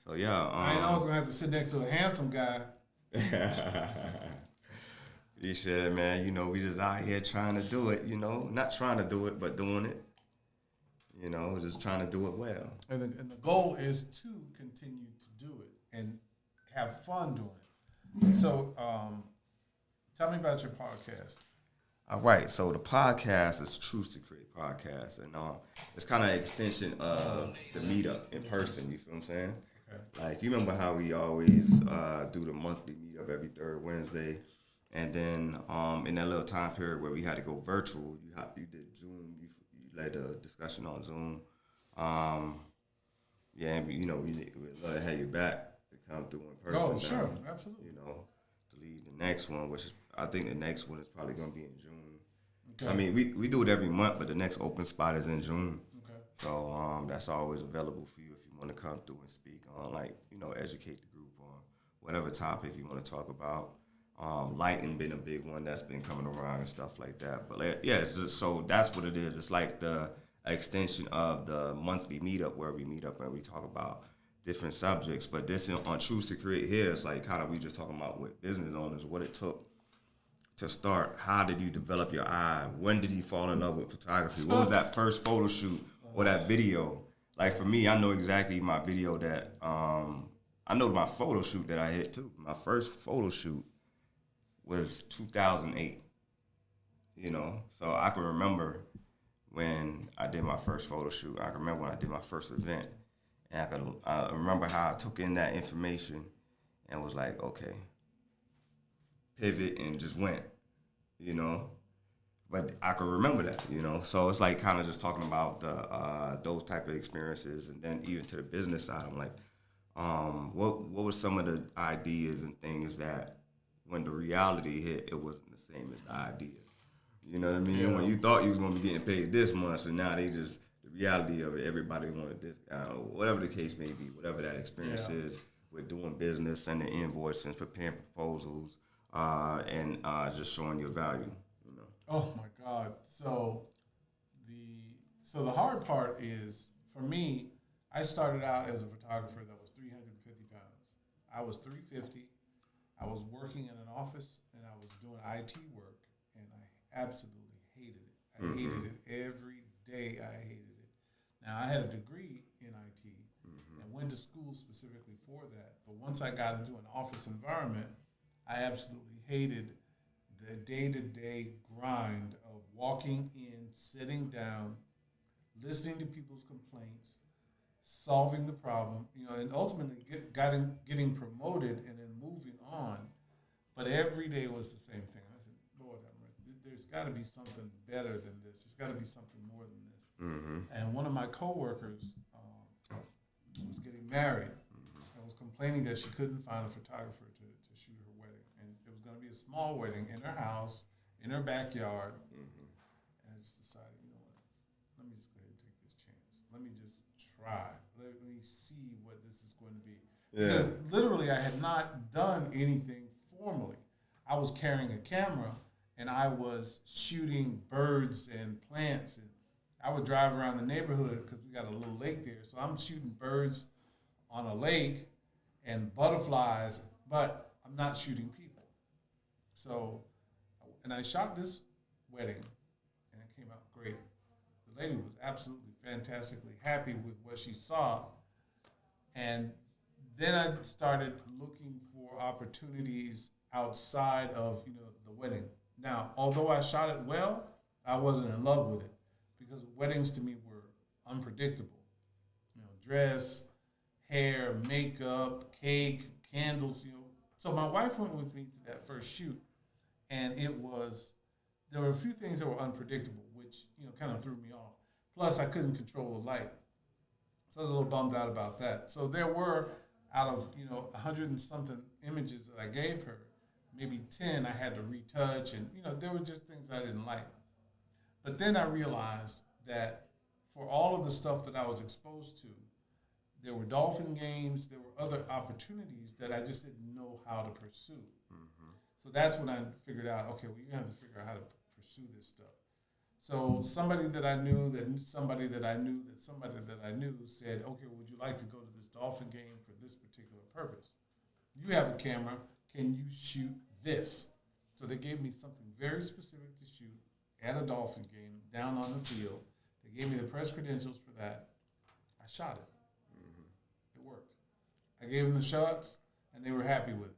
So yeah, I ain't always gonna have to sit next to a handsome guy. Appreciate it, man. You know, we just out here trying to do it. You know, not trying to do it, but doing it. You know, just trying to do it well. And the goal is to continue to do it and have fun doing it. So, tell me about your podcast. All right, so the podcast is Truth to Create Podcast, and it's kind of an extension of the meetup in person. You feel what I'm saying? Okay. Like, you remember how we always do the monthly meetup every third Wednesday, and then in that little time period where we had to go virtual, you did Zoom, you led a discussion on Zoom. Yeah, and you know, we'd love to have you back to come through in person. Oh, sure, absolutely. You know, to lead the next one, which is, I think the next one is probably going to be in June. Okay. I mean, we do it every month, but the next open spot is in June. Okay. So that's always available for you if you want to come through and speak on, like, you know, educate the group on whatever topic you want to talk about. Lighting been a big one that's been coming around and stuff like that. But yeah, so that's what it is. It's like the extension of the monthly meetup where we meet up and we talk about different subjects. But this on Truth to Create here, it's like kind of we just talking about with business owners, what it took to start. How did you develop your eye? When did you fall in love with photography? What was that first photo shoot or that video? Like for me, I know exactly my video that, I know my photo shoot that I hit too. My first photo shoot was 2008, you know? So I can remember when I did my first photo shoot. I can remember when I did my first event. And I remember how I took in that information and was like, okay, pivot and just went, you know? But I can remember that, you know? So it's like kind of just talking about the those type of experiences. And then even to the business side, I'm like, what was some of the ideas and things that when the reality hit, it wasn't the same as the idea. You know what I mean? Yeah. When you thought you was going to be getting paid this month, so now they just, the reality of it, everybody wanted this, whatever the case may be, whatever that experience is with doing business, sending invoices, preparing proposals, and just showing your value. You know? Oh my God! So the hard part is, for me, I started out as a photographer that was 350 pounds. I was 350. I was working in an office and I was doing IT work, and I absolutely hated it. I hated it every day. I hated it. Now, I had a degree in IT and went to school specifically for that. But once I got into an office environment, I absolutely hated the day-to-day grind of walking in, sitting down, listening to people's complaints, solving the problem, you know, and ultimately getting promoted and then moving on. But every day was the same thing. I said, Lord, there's got to be something better than this. There's got to be something more than this. And one of my coworkers was getting married and was complaining that she couldn't find a photographer to shoot her wedding. And it was going to be a small wedding in her house, in her backyard. And I just decided, you know what, let me just go ahead and take this chance. Let me just try. Let me see what this is going to be. Yeah. Because literally I had not done anything formally. I was carrying a camera and I was shooting birds and plants, and I would drive around the neighborhood because we got a little lake there. So I'm shooting birds on a lake and butterflies, but I'm not shooting people. So, and I shot this wedding and it came out great. The lady was absolutely fantastically happy with what she saw. And then I started looking for opportunities outside of, you know, the wedding. Now, although I shot it well, I wasn't in love with it because weddings to me were unpredictable. You know, dress, hair, makeup, cake, candles, you know. So my wife went with me to that first shoot, and there were a few things that were unpredictable, which, you know, kind of threw me off. Plus, I couldn't control the light. So I was a little bummed out about that. So there were, out of, you know, 100 and something images that I gave her, maybe 10 I had to retouch, and, you know, there were just things I didn't like. But then I realized that for all of the stuff that I was exposed to, there were dolphin games, there were other opportunities that I just didn't know how to pursue. So that's when I figured out, okay, well, you're going to have to figure out how to pursue this stuff. So somebody that I knew that somebody that I knew that somebody that I knew said, okay, would you like to go to this dolphin game for this you have a camera. Can you shoot this? So they gave me something very specific to shoot at a Dolphin game down on the field. They gave me the press credentials for that. I shot it. It worked. I gave them the shots, and they were happy with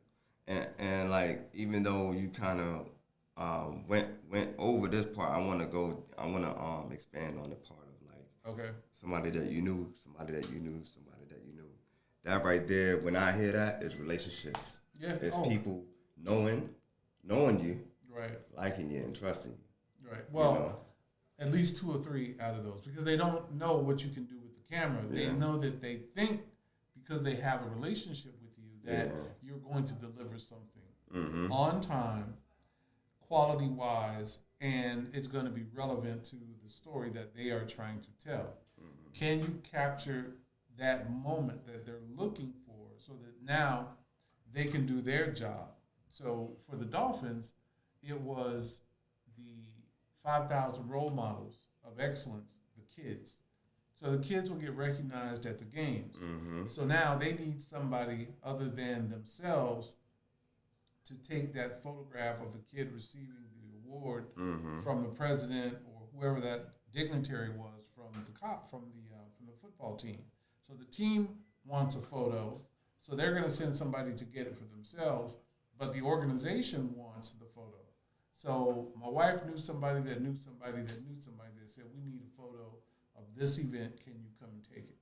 it. And like, even though you kind of went over this part, I want to expand on the part of like, somebody that you knew, somebody that you knew, somebody that you knew. That right there, when I hear that, is relationships. Yeah. It's people knowing you, right, liking you and trusting you. Right. Well, at least 2 or 3 out of those, because they don't know what you can do with the camera. They know that they think because they have a relationship with you that you're going to deliver something on time, quality-wise, and it's going to be relevant to the story that they are trying to tell. Can you capture that moment that they're looking for so that now they can do their job? So for the Dolphins, it was the 5,000 role models of excellence, the kids. So the kids will get recognized at the games. So now they need somebody other than themselves to take that photograph of the kid receiving the award from the president or whoever that dignitary was from the football team. So the team wants a photo, so they're going to send somebody to get it for themselves, but the organization wants the photo. So my wife knew somebody that knew somebody that knew somebody that said, we need a photo of this event. Can you come and take it?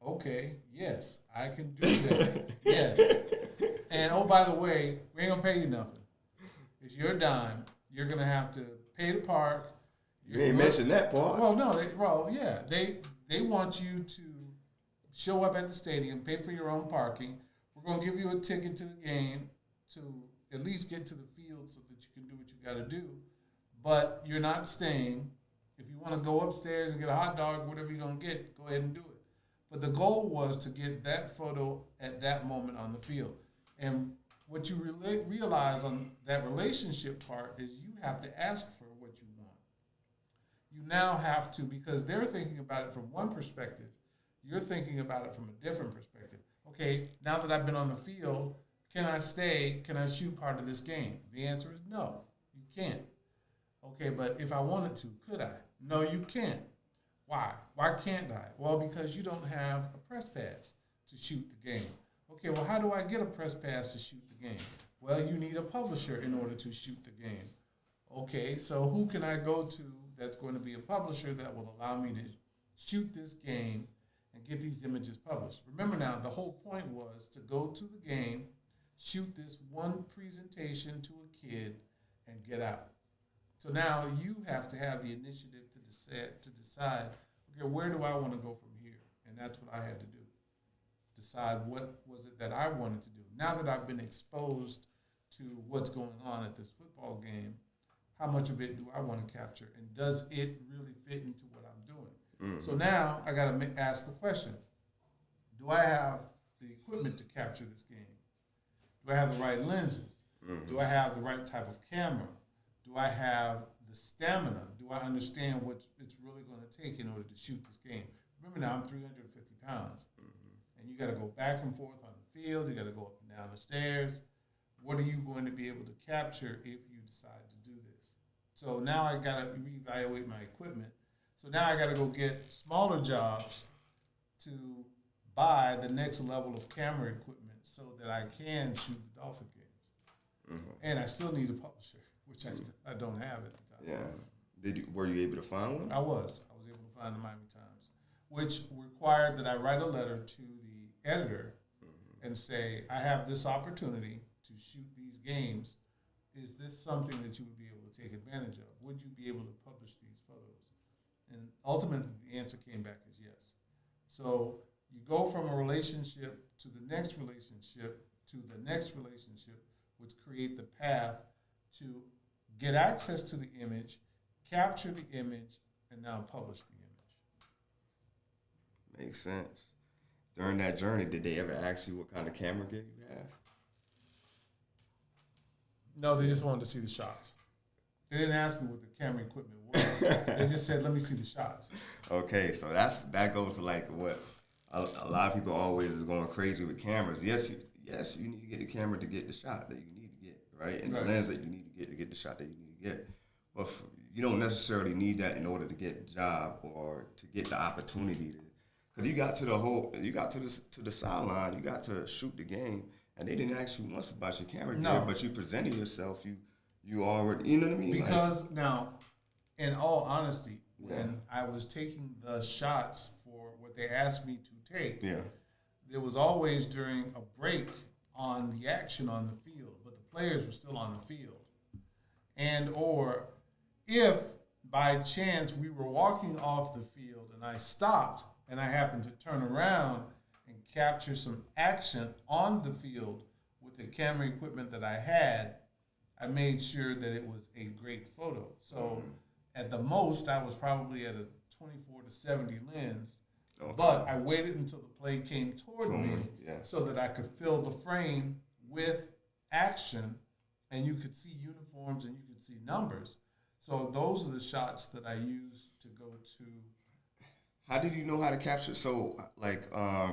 Okay, yes, I can do that. Yes. And oh, by the way, we ain't going to pay you nothing. It's your dime. You're going to have to pay to park. You ain't mentioned that part. Well, no. They want you to show up at the stadium, pay for your own parking. We're going to give you a ticket to the game to at least get to the field so that you can do what you got to do. But you're not staying. If you want to go upstairs and get a hot dog, whatever you're going to get, go ahead and do it. But the goal was to get that photo at that moment on the field. And what you realize on that relationship part is you have to ask for what you want. You now have to, because they're thinking about it from one perspective, you're thinking about it from a different perspective. Okay, now that I've been on the field, can I stay? Can I shoot part of this game? The answer is no, you can't. Okay, but if I wanted to, could I? No, you can't. Why? Why can't I? Well, because you don't have a press pass to shoot the game. Okay, well, how do I get a press pass to shoot the game? Well, you need a publisher in order to shoot the game. Okay, so who can I go to that's going to be a publisher that will allow me to shoot this game and get these images published? Remember now, the whole point was to go to the game, shoot this one presentation to a kid, and get out. So now you have to have the initiative to decide, okay, where do I want to go from here? And that's what I had to do. Decide what was it that I wanted to do. Now that I've been exposed to what's going on at this football game, how much of it do I want to capture? And does it really fit into what I'm doing? So now I got to ask the question, do I have the equipment to capture this game? Do I have the right lenses? Do I have the right type of camera? Do I have the stamina? Do I understand what it's really going to take in order to shoot this game? Remember now, I'm 350 pounds. And you got to go back and forth on the field. You got to go up and down the stairs. What are you going to be able to capture if you decide to do this? So now I got to reevaluate my equipment. So now I got to go get smaller jobs to buy the next level of camera equipment so that I can shoot the Dolphin games. And I still need a publisher, which I don't have at the time. Yeah. Were you able to find one? I was able to find the Miami Times, which required that I write a letter to the editor and say, I have this opportunity to shoot these games. Is this something that you would be able to take advantage of? Would you be able to publish these photos? And ultimately, the answer came back as yes. So you go from a relationship to the next relationship to the next relationship, which create the path to get access to the image, capture the image, and now publish the image. Makes sense. During that journey, did they ever ask you what kind of camera gear you have? No, they just wanted to see the shots. They didn't ask me what the camera equipment was. They just said, let me see the shots. Okay, so that goes to like what a lot of people always is going crazy with cameras. Yes, yes, you need to get the camera to get the shot that you need to get, right? And Right. the lens that you need to get the shot that you need to get. But you don't necessarily need that in order to get the job or to get the opportunity to. Because you got to the sideline, you got to shoot the game, and they didn't ask you once about your camera gear, but you presented yourself. You already, you know what I mean? Because now, in all honesty, when I was taking the shots for what they asked me to take, there was always during a break on the action on the field, but the players were still on the field. And or if by chance we were walking off the field and I stopped and I happened to turn around and capture some action on the field with the camera equipment that I had, I made sure that it was a great photo. So at the most, I was probably at a 24 to 70 lens, but I waited until the play came toward me so that I could fill the frame with action, and you could see uniforms and you could see numbers. So those are the shots that I use to go to. How did you know how to capture? So, like,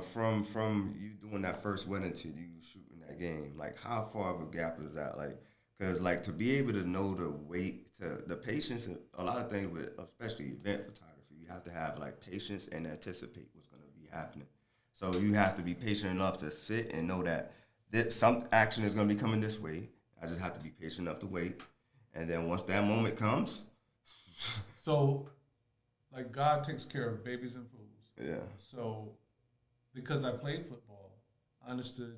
from you doing that first wedding to you shooting that game, like, how far of a gap is that? Like, because, like, to be able to know the weight, to the patience, a lot of things with, especially event photography, you have to have, like, patience and anticipate what's going to be happening. So you have to be patient enough to sit and know that some action is going to be coming this way. I just have to be patient enough to wait. And then once that moment comes. So, like, God takes care of babies and fools. Yeah. So, because I played football, I understood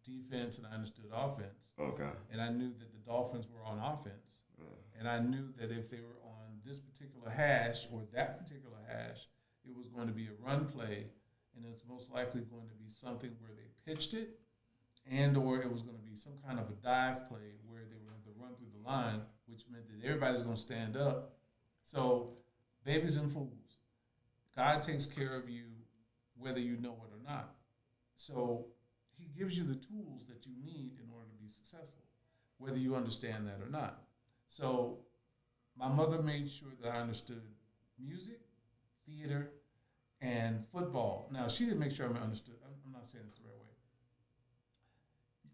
defense and I understood offense. Okay. And I knew that the Dolphins were on offense. Yeah. And I knew that if they were on this particular hash or that particular hash, it was going to be a run play, and it's most likely going to be something where they pitched it, and or it was going to be some kind of a dive play where they were going to run through the line, which meant that everybody's going to stand up. So, babies and fools, God takes care of you whether you know it or not. So he gives you the tools that you need in order to be successful, whether you understand that or not. So my mother made sure that I understood music, theater, and football. Now, she didn't make sure I understood. I'm not saying this the right way.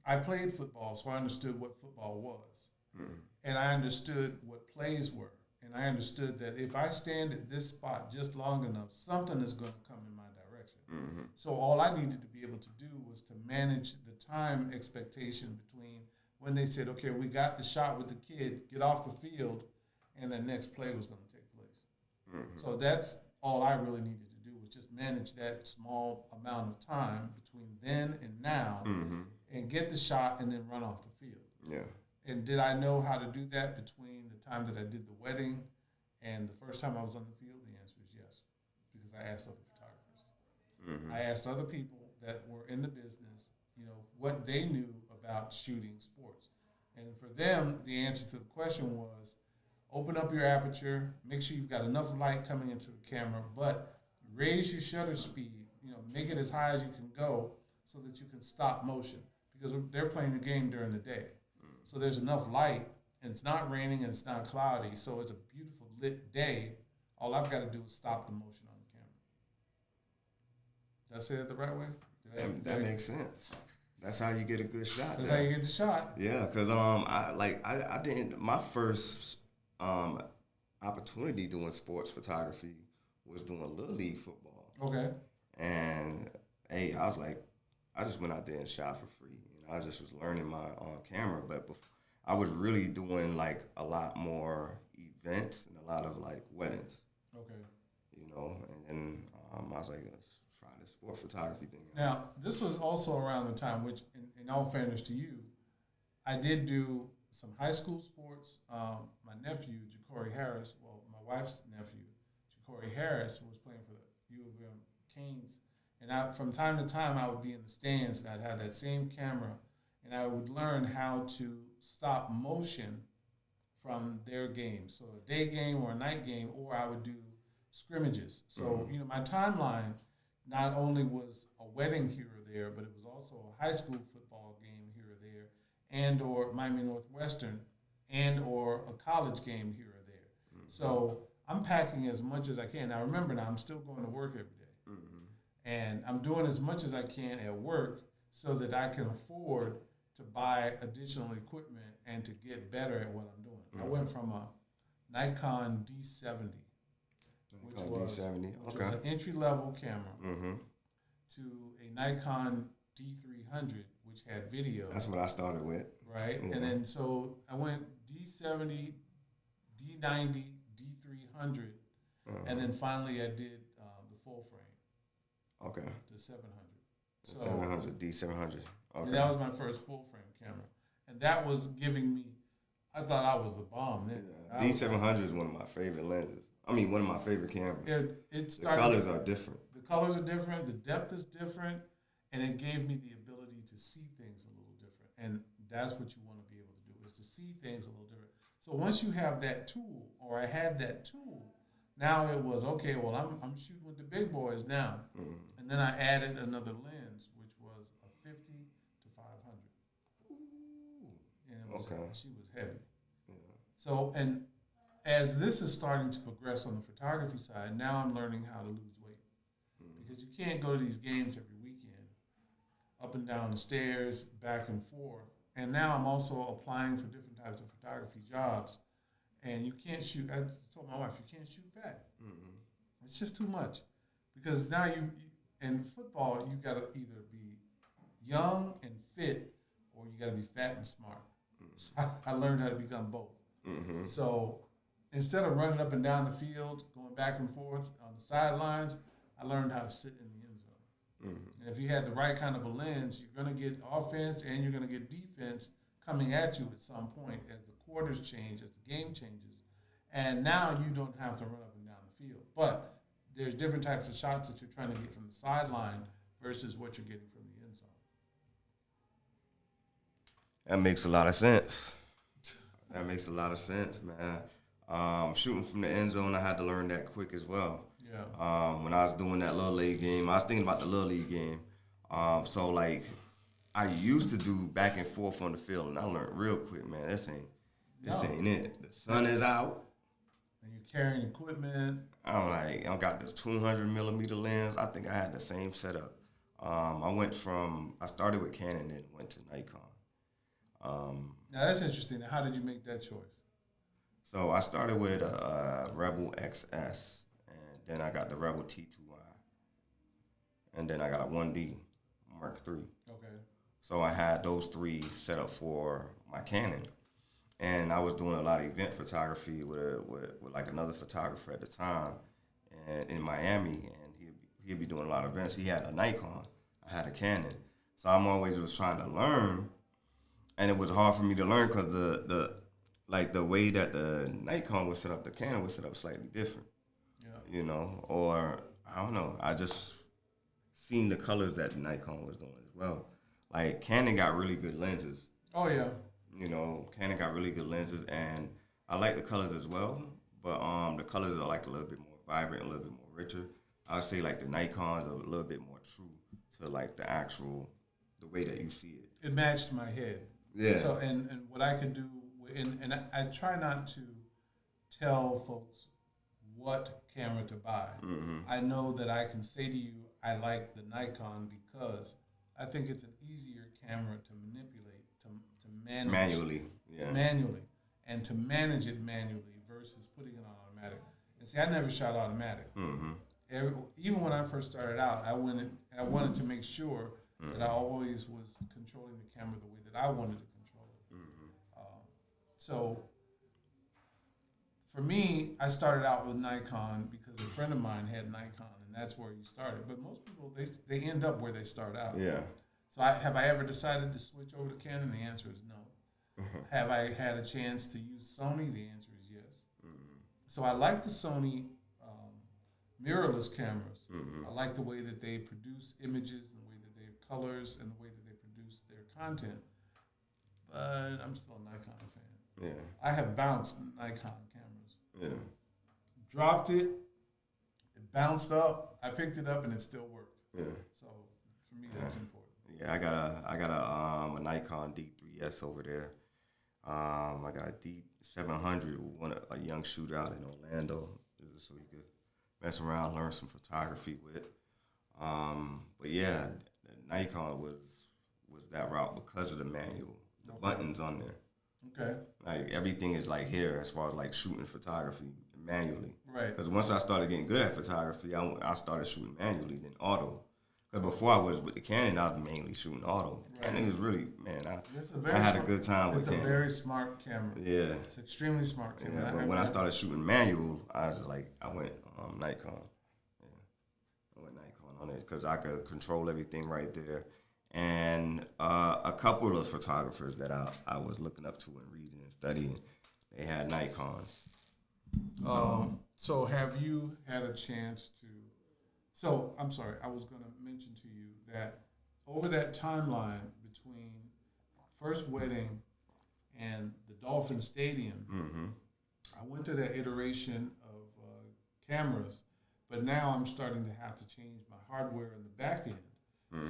I played football, so I understood what football was. Mm-hmm. And I understood what plays were. And I understood that if I stand at this spot just long enough, something is going to come in my direction. Mm-hmm. So all I needed to be able to do was to manage the time expectation between when they said, okay, we got the shot with the kid, get off the field, and the next play was going to take place. Mm-hmm. So that's all I really needed to do was just manage that small amount of time between then and now and get the shot and then run off the field. Yeah. And did I know how to do that between the time that I did the wedding and the first time I was on the field? The answer is yes, because I asked other photographers. Mm-hmm. I asked other people that were in the business, what they knew about shooting sports. And for them, the answer to the question was, open up your aperture, make sure you've got enough light coming into the camera, but raise your shutter speed, make it as high as you can go so that you can stop motion, because they're playing the game during the day. So there's enough light, and it's not raining and it's not cloudy, so it's a beautiful lit day. All I've got to do is stop the motion on the camera. Did I say it the right way? That makes sense. That's how you get a good shot. That's how you get the shot. Yeah, because I didn't. My first opportunity doing sports photography was doing Little League football. Okay. And hey, I was like, I just went out there and shot for free. I just was learning my camera, but I was really doing like a lot more events and a lot of like weddings. Okay. And then I was like, let's try this sport photography thing. Now, this was also around the time, which in all fairness to you, I did do some high school sports. My nephew, Ja'Cory Harris, my wife's nephew, Ja'Cory Harris, was playing for the U of M Canes. And from time to time, I would be in the stands, and I'd have that same camera, and I would learn how to stop motion from their game. So a day game or a night game, or I would do scrimmages. So, my timeline not only was a wedding here or there, but it was also a high school football game here or there, and or Miami Northwestern, and or a college game here or there. Mm-hmm. So I'm packing as much as I can. Now, remember, I'm still going to work every day. And I'm doing as much as I can at work so that I can afford to buy additional equipment and to get better at what I'm doing. I went from a Nikon D70, which was an entry-level camera, to a Nikon D300, which had video. That's what I started with. Right? Yeah. And then so I went D70, D90, D300, and then finally I did the full frame. Okay. The 700. So, 700, D700. Okay. And that was my first full frame camera. And that was giving me, I thought I was the bomb then. Yeah. D700 is one of my favorite lenses. I mean, one of my favorite cameras. The colors are different. The colors are different. The depth is different. And it gave me the ability to see things a little different. And that's what you want to be able to do, is to see things a little different. So once you have that tool, or I had that tool, now it was, okay, well, I'm shooting with the big boys now. And then I added another lens, which was a 50 to 500. And it was, she was heavy. Yeah. So, and as this is starting to progress on the photography side, now I'm learning how to lose weight. Because you can't go to these games every weekend, up and down the stairs, back and forth. And now I'm also applying for different types of photography jobs. And you can't shoot, I told my wife, you can't shoot fat. It's just too much. Because now in football, you got to either be young and fit, or you got to be fat and smart. So I learned how to become both. So instead of running up and down the field, going back and forth on the sidelines, I learned how to sit in the end zone. And if you had the right kind of a lens, you're going to get offense and you're going to get defense coming at you at some point as the quarters change, as the game changes. And now you don't have to run up and down the field. But there's different types of shots that you're trying to get from the sideline versus what you're getting from the end zone. That makes a lot of sense. That makes a lot of sense, man. Shooting from the end zone, I had to learn that quick as well. Yeah. When I was doing that Little League game, I was thinking about the Little League game. So, like, I used to do back and forth on the field, and I learned real quick, man, this ain't it. The sun is out. And you're carrying equipment. I'm like, I got this 200 millimeter lens. I think I had the same setup. I started with Canon and went to Nikon. Now, that's interesting. Now, how did you make that choice? So I started with a Rebel XS, and then I got the Rebel T2i, and then I got a 1D Mark III. Okay. So I had those three set up for my Canon, and I was doing a lot of event photography with like another photographer at the time, and in Miami, and he'd be doing a lot of events. He had a Nikon, I had a Canon, so I'm always just trying to learn, and it was hard for me to learn because the way that the Nikon was set up, the Canon was set up slightly different. Yeah. You know, or I don't know. I just seen the colors that the Nikon was doing as well. Like Canon got really good lenses. Oh yeah. You know, Canon got really good lenses, and I like the colors as well. But the colors are like a little bit more vibrant, a little bit more richer. I would say like the Nikons are a little bit more true to like the way that you see it. It matched my head. Yeah. So and what I could do, and I try not to tell folks what camera to buy. I know that I can say to you, I like the Nikon because I think it's an easier camera to manipulate, to manage. Manually, yeah. Manually. And to manage it manually versus putting it on automatic. And see, I never shot automatic. Even when I first started out, I wanted to make sure that I always was controlling the camera the way that I wanted to control it. So for me, I started out with Nikon because a friend of mine had Nikon, and that's where you started. But most people, they end up where they start out. Yeah. So have I ever decided to switch over to Canon? The answer is no. Have I had a chance to use Sony? The answer is yes. So I like the Sony mirrorless cameras. I like the way that they produce images, and the way that they have colors, and the way that they produce their content. But I'm still a Nikon fan. Yeah. I have bounced Nikon cameras. Yeah. Dropped it, it bounced up, I picked it up, and it still worked. Yeah. So for me, that's important. Yeah, I got a Nikon D3S over there. I got a D700. We won a young shooter out in Orlando, so he could mess around, learn some photography with. But yeah, the Nikon was that route because of the manual, the buttons on there. Okay. Like everything is like here as far as like shooting photography manually. Right. Because once I started getting good at photography, I started shooting manually, then auto. Because before I was with the Canon, I was mainly shooting auto. Right. Canon is really, man, I had a good time with Canon. It's a very smart camera. Yeah. It's an extremely smart camera. Yeah, but when I started shooting manual, I was like, I went Nikon. Yeah. I went Nikon on it because I could control everything right there. And a couple of photographers that I was looking up to and reading and studying, they had Nikons. So have you had a chance to? So I'm sorry, I was going to mention to you that over that timeline between first wedding and the Dolphin Stadium, I went through that iteration of cameras, but now I'm starting to have to change my hardware in the back end.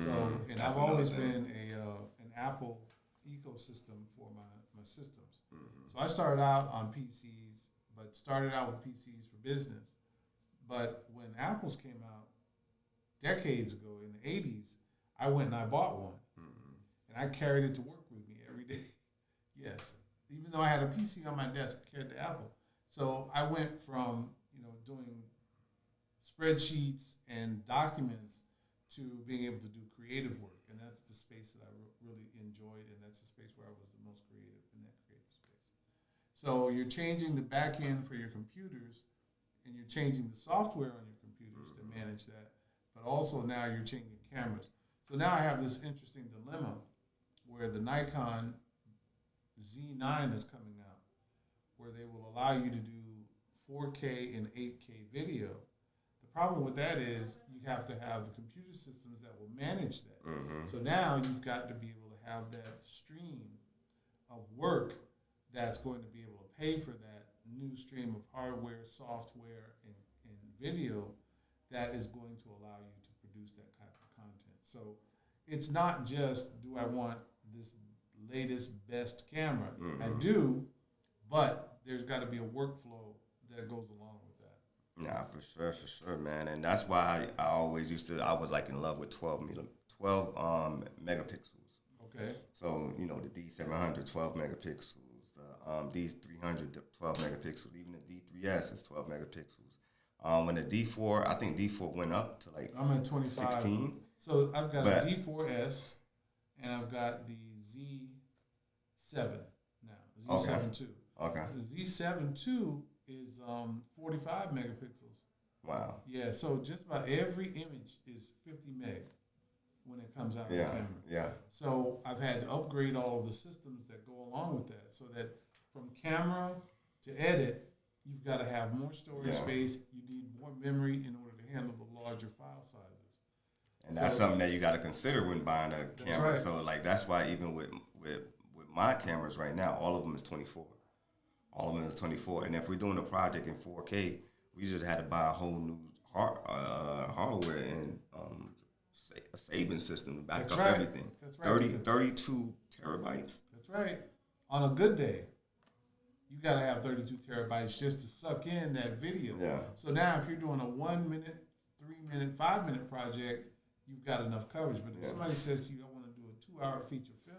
So, and I've always been an Apple ecosystem for my systems. So I started out on PCs, but started out with PCs for business. But when Apples came out decades ago in the 80s, I went and I bought one. And I carried it to work with me every day. Yes. Even though I had a PC on my desk, I carried the Apple. So I went from, doing spreadsheets and documents to being able to do creative work. And that's the space that I really enjoyed, and that's the space where I was the most creative, in that creative space. So you're changing the back end for your computers, and you're changing the software on your computers to manage that, but also now you're changing cameras. So now I have this interesting dilemma where the Nikon Z9 is coming out, where they will allow you to do 4K and 8K video. The problem with that is you have to have the computer systems that will manage that. So now you've got to be able to have that stream of work that's going to be able to pay for that new stream of hardware, software, and video that is going to allow you to produce that type of content. So it's not just, do I want this latest, best camera? I do, but there's got to be a workflow that goes along with that. Yeah, for sure, man. And that's why I always I was like in love with 12 megapixels. Okay. So, the D700, 12 megapixels. D300, 12 megapixels. Even the D3S is 12 megapixels. When the D4, I think D4 went up to like I'm at 25. 16. So I've got a D4S, and I've got the Z7 now, Z7 II. Okay. The Z7 II is 45 megapixels. Wow. Yeah, so just about every image is 50 meg when it comes out of the camera. Yeah. So I've had to upgrade all of the systems that go along with that, so that from camera to edit, you've got to have more storage space. You need more memory in order to handle the larger file sizes. And that's something that you got to consider when buying a camera. Right. So like that's why even with my cameras right now, all of them is 24. All of them is 24. And if we're doing a project in 4K, we just had to buy a whole new hardware and a saving system to back up everything. That's right. 32 terabytes. That's right. On a good day, you got to have 32 terabytes just to suck in that video. Yeah. So now if you're doing a 1 minute, 3 minute, 5 minute project, you've got enough coverage. But if somebody says to you, I want to do a 2-hour feature film,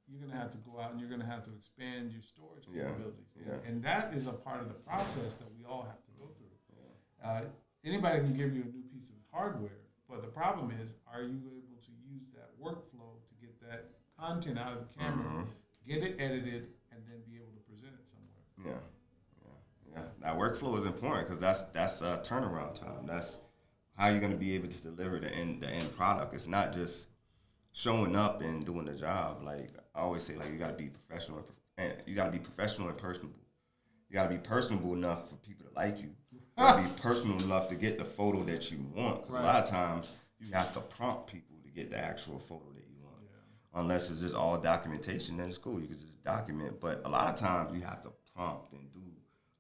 you're going to have to go out and you're going to have to expand your storage capabilities. Yeah. And that is a part of the process that we all have to go through. Anybody can give you a new piece of hardware, but the problem is, are you able to use that workflow to get that content out of the camera, get it edited, and then be able to present it somewhere? Yeah. That workflow is important because that's turnaround time. That's how you're going to be able to deliver the end product. It's not just showing up and doing the job. Like I always say, like you got to be professional and you got to be professional and personable. You got to be personable enough for people to like you. You got to be personal enough to get the photo that you want. 'Cause a lot of times you have to prompt people to get the actual photo that you want. Yeah. Unless it's just all documentation, then it's cool. You can just document. But a lot of times you have to prompt and do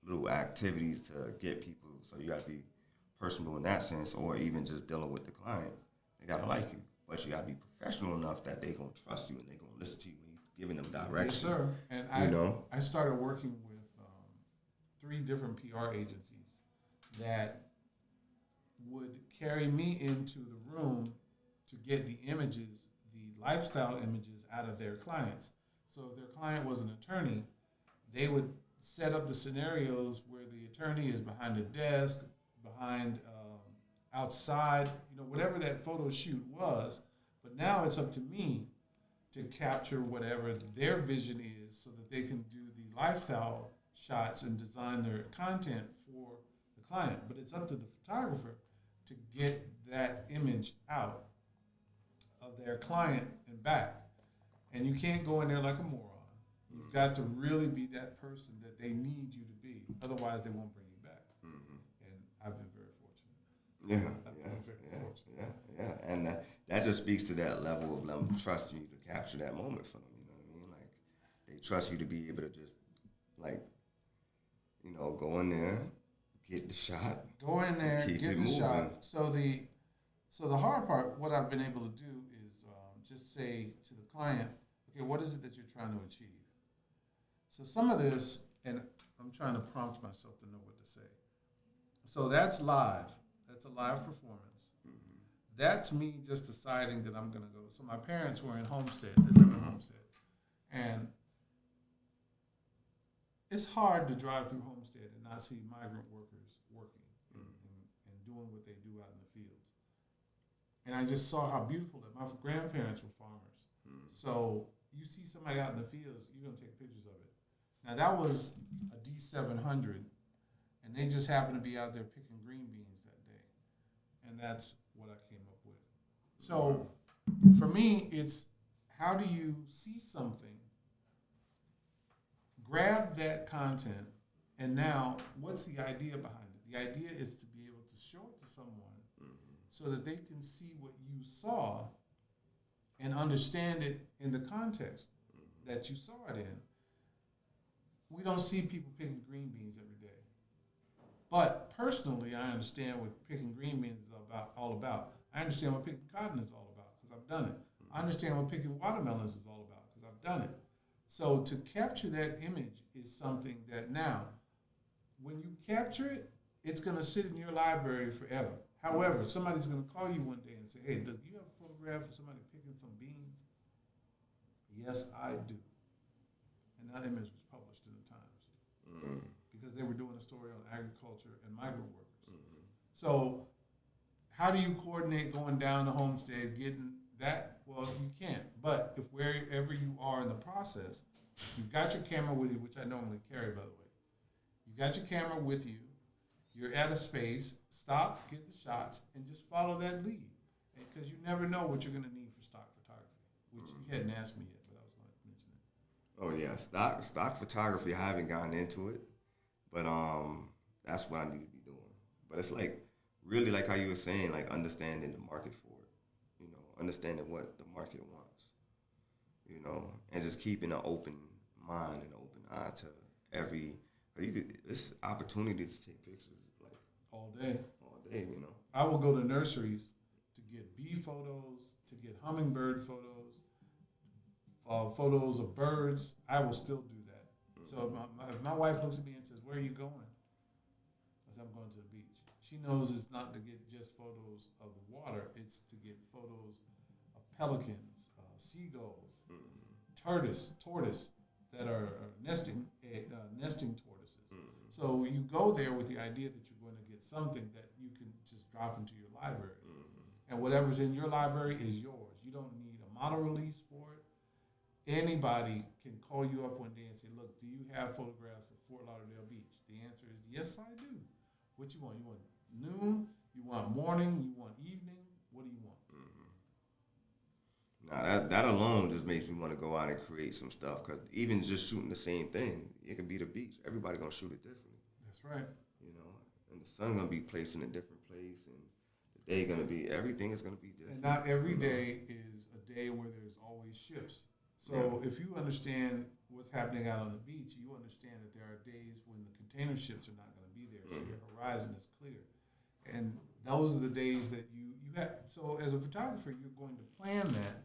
little activities to get people. So you got to be personable in that sense, or even just dealing with the client. They got to like you. But you got to be professional enough that they going to trust you and they going to listen to you when you're giving them direction. Yes, sir. And I started working with 3 different PR agencies that would carry me into the room to get the images the lifestyle images out of their clients. So if their client was an attorney, they would set up the scenarios where the attorney is behind a desk, behind outside, whatever that photo shoot was. But now it's up to me to capture whatever their vision is so that they can do the lifestyle shots and design their content for the client. But it's up to the photographer to get that image out of their client and back. And you can't go in there like a moron. You've got to really be that person that they need you to be. Otherwise, they won't bring you back. And I've been very fortunate. Yeah. And that just speaks to that level of them trusting you to capture that moment for them. You know what I mean? Like, they trust you to be able to just, like, go in there, get the shot. Go in there, get the shot. So the hard part, what I've been able to do is just say to the client, okay, what is it that you're trying to achieve? So some of this, and I'm trying to prompt myself to know what to say. So that's live. That's a live performance. That's me just deciding that I'm going to go. So my parents were in Homestead. They live in Homestead. And it's hard to drive through Homestead and not see migrant workers working and doing what they do out in the fields. And I just saw how beautiful that. My grandparents were farmers. So you see somebody out in the fields, you're going to take pictures of it. Now, that was a D700, and they just happened to be out there picking green beans that day. And that's what I came up with. So for me, it's how do you see something, grab that content, and now what's the idea behind it? The idea is to be able to show it to someone so that they can see what you saw and understand it in the context that you saw it in. We don't see people picking green beans every day. But personally, I understand what picking green beans is all about. I understand what picking cotton is all about because I've done it. I understand what picking watermelons is all about because I've done it. So to capture that image is something that now, when you capture it, it's going to sit in your library forever. However, somebody's going to call you one day and say, hey, do you have a photograph of somebody picking some beans? Yes, I do. And that image was published in the Times because they were doing a story on agriculture and migrant workers. So how do you coordinate going down to Homestead, getting that? Well, you can't. But if wherever you are in the process, you've got your camera with you, which I normally carry, by the way. You've got your camera with you. You're at a space. Stop, get the shots, and just follow that lead. Because you never know what you're going to need for stock photography, which you hadn't asked me yet, but I was going to mention it. Oh, yeah. Stock photography, I haven't gotten into it. But that's what I need to be doing. But it's like, really like how you were saying, like understanding the market for it, understanding what the market wants, and just keeping an open mind and open eye to it's opportunity to take pictures like all day. I will go to nurseries to get bee photos, to get hummingbird photos, photos of birds. I will still do that. So if my wife looks at me and says, where are you going? I said, I'm going to the beach. She knows it's not to get just photos of the water. It's to get photos of pelicans, seagulls, tortoise that are nesting tortoises. So you go there with the idea that you're going to get something that you can just drop into your library. And whatever's in your library is yours. You don't need a model release for it. Anybody can call you up one day and say, look, do you have photographs of Fort Lauderdale Beach? The answer is, yes, I do. What you want? You want noon? You want morning? You want evening? What do you want? Now, that alone just makes me want to go out and create some stuff, because even just shooting the same thing, it could be the beach. Everybody going to shoot it differently. That's right. And the sun going to be placed in a different place, and the day going to be, everything is going to be different. And not every day is a day where there's always ships. So if you understand what's happening out on the beach, you understand that there are days when the container ships are not going to be there, so your horizon is clear. And those are the days that you have. So as a photographer, you're going to plan that,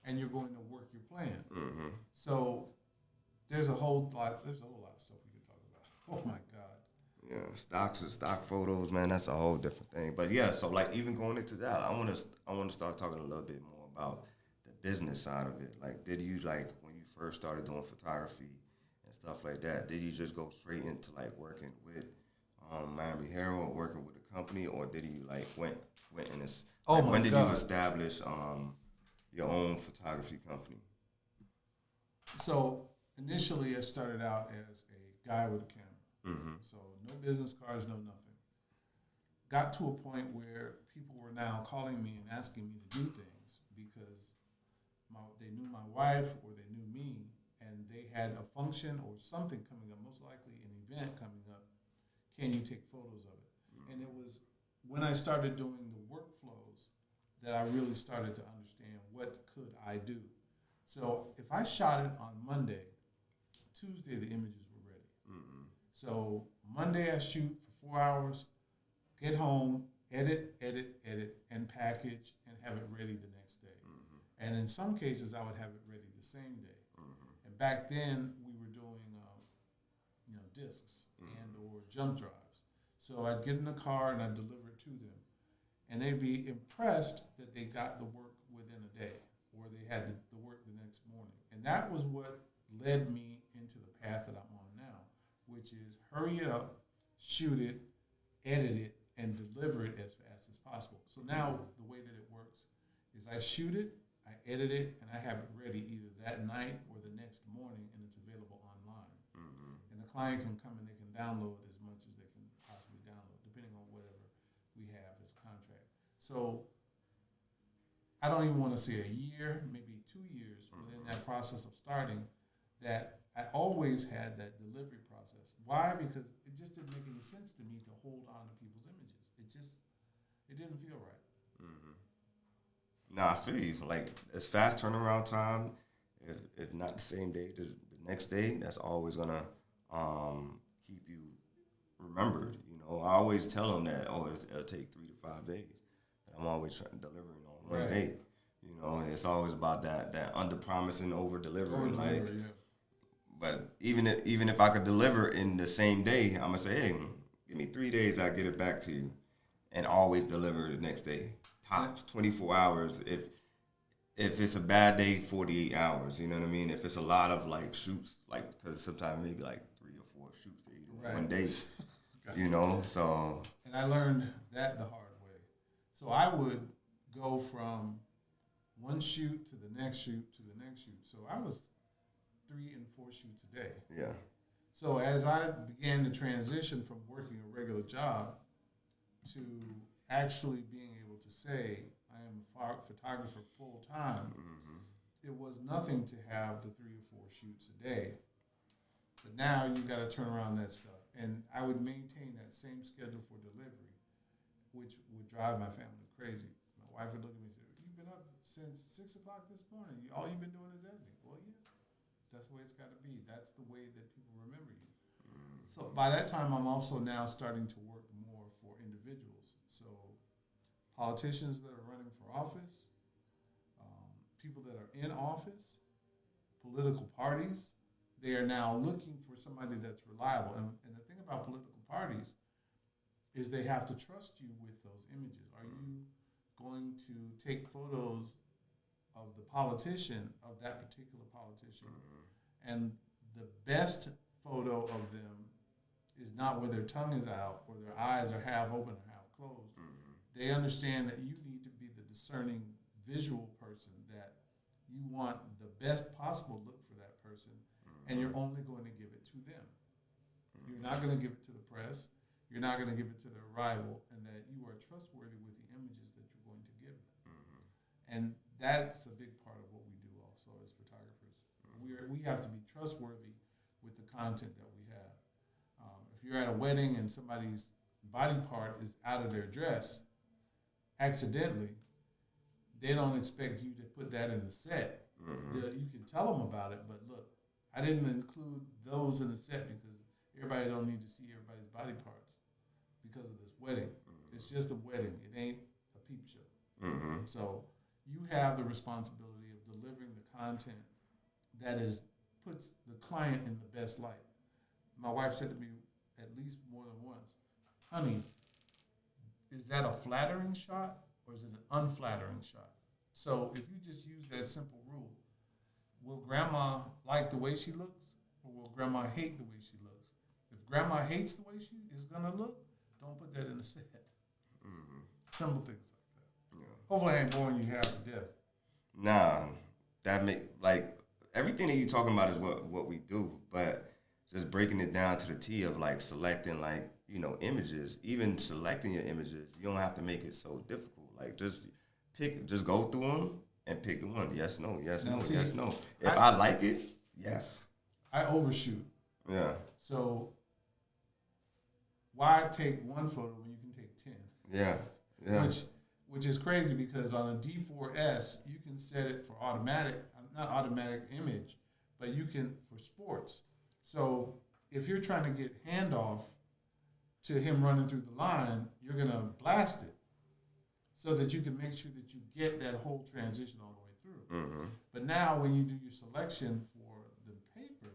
and you're going to work your plan. So there's a whole lot of stuff we could talk about. Oh my God. Yeah, stock photos, man. That's a whole different thing. But yeah, so like even going into that, I want to start talking a little bit more about the business side of it? Like, did you, like, when you first started doing photography and stuff like that, did you just go straight into, like, working with Miami Herald, working with a company, or did you, like, went in this? Oh, like, my when did God. you establish your own photography company? So initially, I started out as a guy with a camera. Mm-hmm. So no business cards, no nothing. Got to a point where people were now calling me and asking me to do things because they knew my wife or they knew me, and they had a function or something coming up, most likely an event coming up. Can you take photos of it? Mm-hmm. And it was when I started doing the workflows that I really started to understand what could I do. So if I shot it on Monday, Tuesday the images were ready. Mm-hmm. So Monday I shoot for 4 hours, get home, edit, and package, and have it ready the next day. Mm-hmm. And in some cases, I would have it ready the same day. Mm-hmm. And back then, we were doing, discs and or jump drives. So I'd get in the car and I'd deliver it to them, and they'd be impressed that they got the work within a day, or they had the work the next morning. And that was what led me into the path that I'm on now, which is hurry it up, shoot it, edit it, and deliver it as fast as possible. So now the way that it works is I shoot it, I edit it, and I have it ready either that night or the next morning, and it's available online. Mm-hmm. And the client can come and they can download as much as they can possibly download, depending on whatever we have as a contract. So I don't even want to say a year, maybe 2 years within that process of starting, that I always had that delivery process. Why? Because it just didn't make any sense to me to hold on to people's images. It didn't feel right. Mm-hmm. No, I feel you. Like, it's fast turnaround time. If not the same day, the next day, that's always going to keep you remembered. I always tell them that, it'll take 3 to 5 days. But I'm always delivering on one day. And it's always about that under-promising, over-delivering. But even if I could deliver in the same day, I'm going to say, hey, give me 3 days, I'll get it back to you. And always deliver the next day. Tops 24 hours. If it's a bad day, 48 hours. You know what I mean? If it's a lot of, like, shoots, like, because sometimes maybe like 3 or 4 shoots in one day. So. And I learned that the hard way. So I would go from one shoot to the next shoot to the next shoot. So I was 3 and 4 shoots a day. Yeah. So as I began to transition from working a regular job to actually being able to say I am a photographer full time, it was nothing to have the 3 or 4 shoots a day. But now you got to turn around that stuff, and I would maintain that same schedule for delivery, which would drive my family crazy. My wife would look at me and say, "You've been up since 6 o'clock this morning. All you've been doing is editing." Well, yeah, that's the way it's got to be. That's the way that people remember you. So by that time, I'm also now starting to work more for individuals. So politicians that are running for office, people that are in office, political parties, they are now looking for somebody that's reliable. And the thing about political parties is they have to trust you with those images. Are you going to take photos of the politician, of that particular politician, and the best photo of them is not where their tongue is out or their eyes are half open or half closed. They understand that you need to be the discerning visual person, that you want the best possible look for that person, and you're only going to give it to them. You're not going to give it to the press. You're not going to give it to their rival, and that you are trustworthy with the images that you're going to give them. And that's a big part of what we do also as photographers. We have to be trustworthy with the content that we have. If you're at a wedding and somebody's body part is out of their dress accidentally, they don't expect you to put that in the set. You can tell them about it, but look, I didn't include those in the set because everybody don't need to see everybody's body parts because of this wedding. It's just a wedding. It ain't a peep show. So you have the responsibility of delivering the content that puts the client in the best light. My wife said to me at least more than once, "Honey, is that a flattering shot or is it an unflattering shot?" So if you just use that simple rule, will grandma like the way she looks, or will grandma hate the way she looks? If grandma hates the way she is gonna look, don't put that in the set. Mm-hmm. Simple things like that. Yeah. Hopefully, I ain't boring you half to death. Nah, that make like everything that you talking about is what we do, but just breaking it down to the T of like selecting like images. Even selecting your images, you don't have to make it so difficult. Like just go through them and pick the one. Yes, no, yes, no, yes, no. If I like it, yes. I overshoot. Yeah. So why take one photo when you can take 10? Yeah. Yeah. Which is crazy because on a D4S you can set it for not automatic image, but you can for sports. So if you're trying to get handoff to him running through the line, you're gonna blast it so that you can make sure that you get that whole transition all the way through. Mm-hmm. But now when you do your selection for the paper,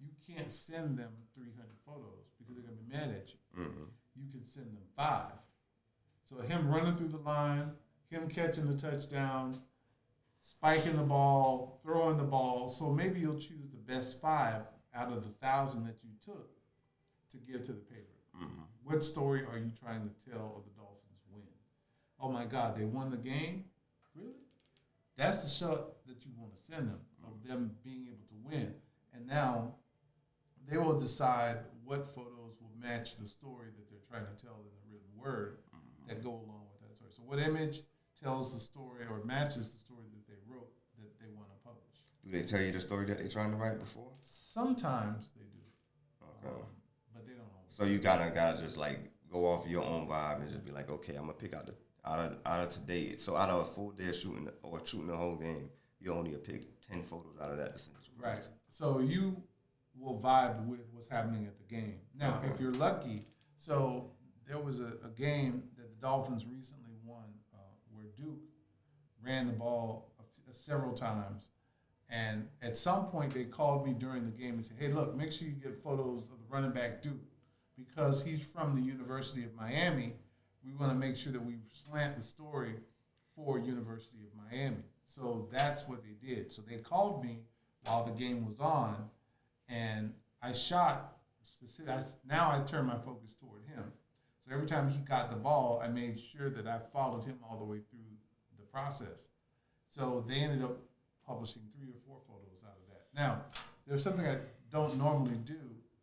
you can't send them 300 photos because they're gonna be mad at you. Mm-hmm. You can send them 5. So him running through the line, him catching the touchdown, spiking the ball, throwing the ball. So maybe you'll choose the best 5 out of the 1,000 that you took to give to the paper. Mm-hmm. What story are you trying to tell of the Dolphins win? Oh my God, they won the game? Really? That's the shot that you want to send them, of them being able to win. And now they will decide what photos will match the story that they're trying to tell in the written word that go along with that story. So what image tells the story or matches the story that they wrote that they want to publish? Do they tell you the story that they're trying to write before? Sometimes they do. Okay. But they don't always. So you gotta just like go off your own vibe and just be like, okay, I'm gonna pick out of today. So out of a full day of shooting the whole game, you only pick 10 photos out of that. Right. So you will vibe with what's happening at the game. Now, if you're lucky, so there was a game that the Dolphins recently won where Duke ran the ball several times. And at some point, they called me during the game and said, hey, look, make sure you get photos of the running back Duke. Because he's from the University of Miami, we want to make sure that we slant the story for University of Miami. So that's what they did. So they called me while the game was on, and I shot specific. Now I turn my focus toward him. So every time he got the ball, I made sure that I followed him all the way through the process. So they ended up publishing 3 or 4 photos out of that. Now, there's something I don't normally do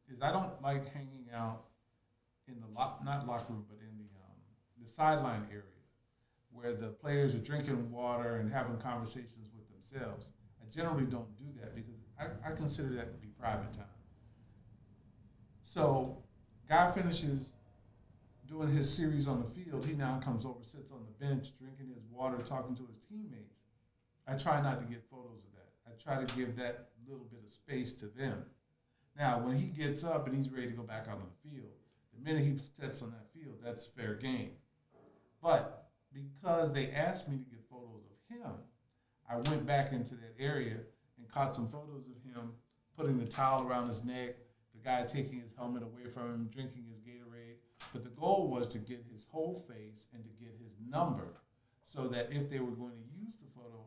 is I don't like hanging out in the not locker room, but in the sideline area where the players are drinking water and having conversations with themselves. I generally don't do that because I consider that to be private time. So, guy finishes doing his series on the field. He now comes over, sits on the bench, drinking his water, talking to his teammates. I try not to get photos of that. I try to give that little bit of space to them. Now, when he gets up and he's ready to go back out on the field, the minute he steps on that field, that's fair game. But because they asked me to get photos of him, I went back into that area and caught some photos of him putting the towel around his neck, the guy taking his helmet away from him, drinking his Gatorade. But the goal was to get his whole face and to get his number so that if they were going to use the photo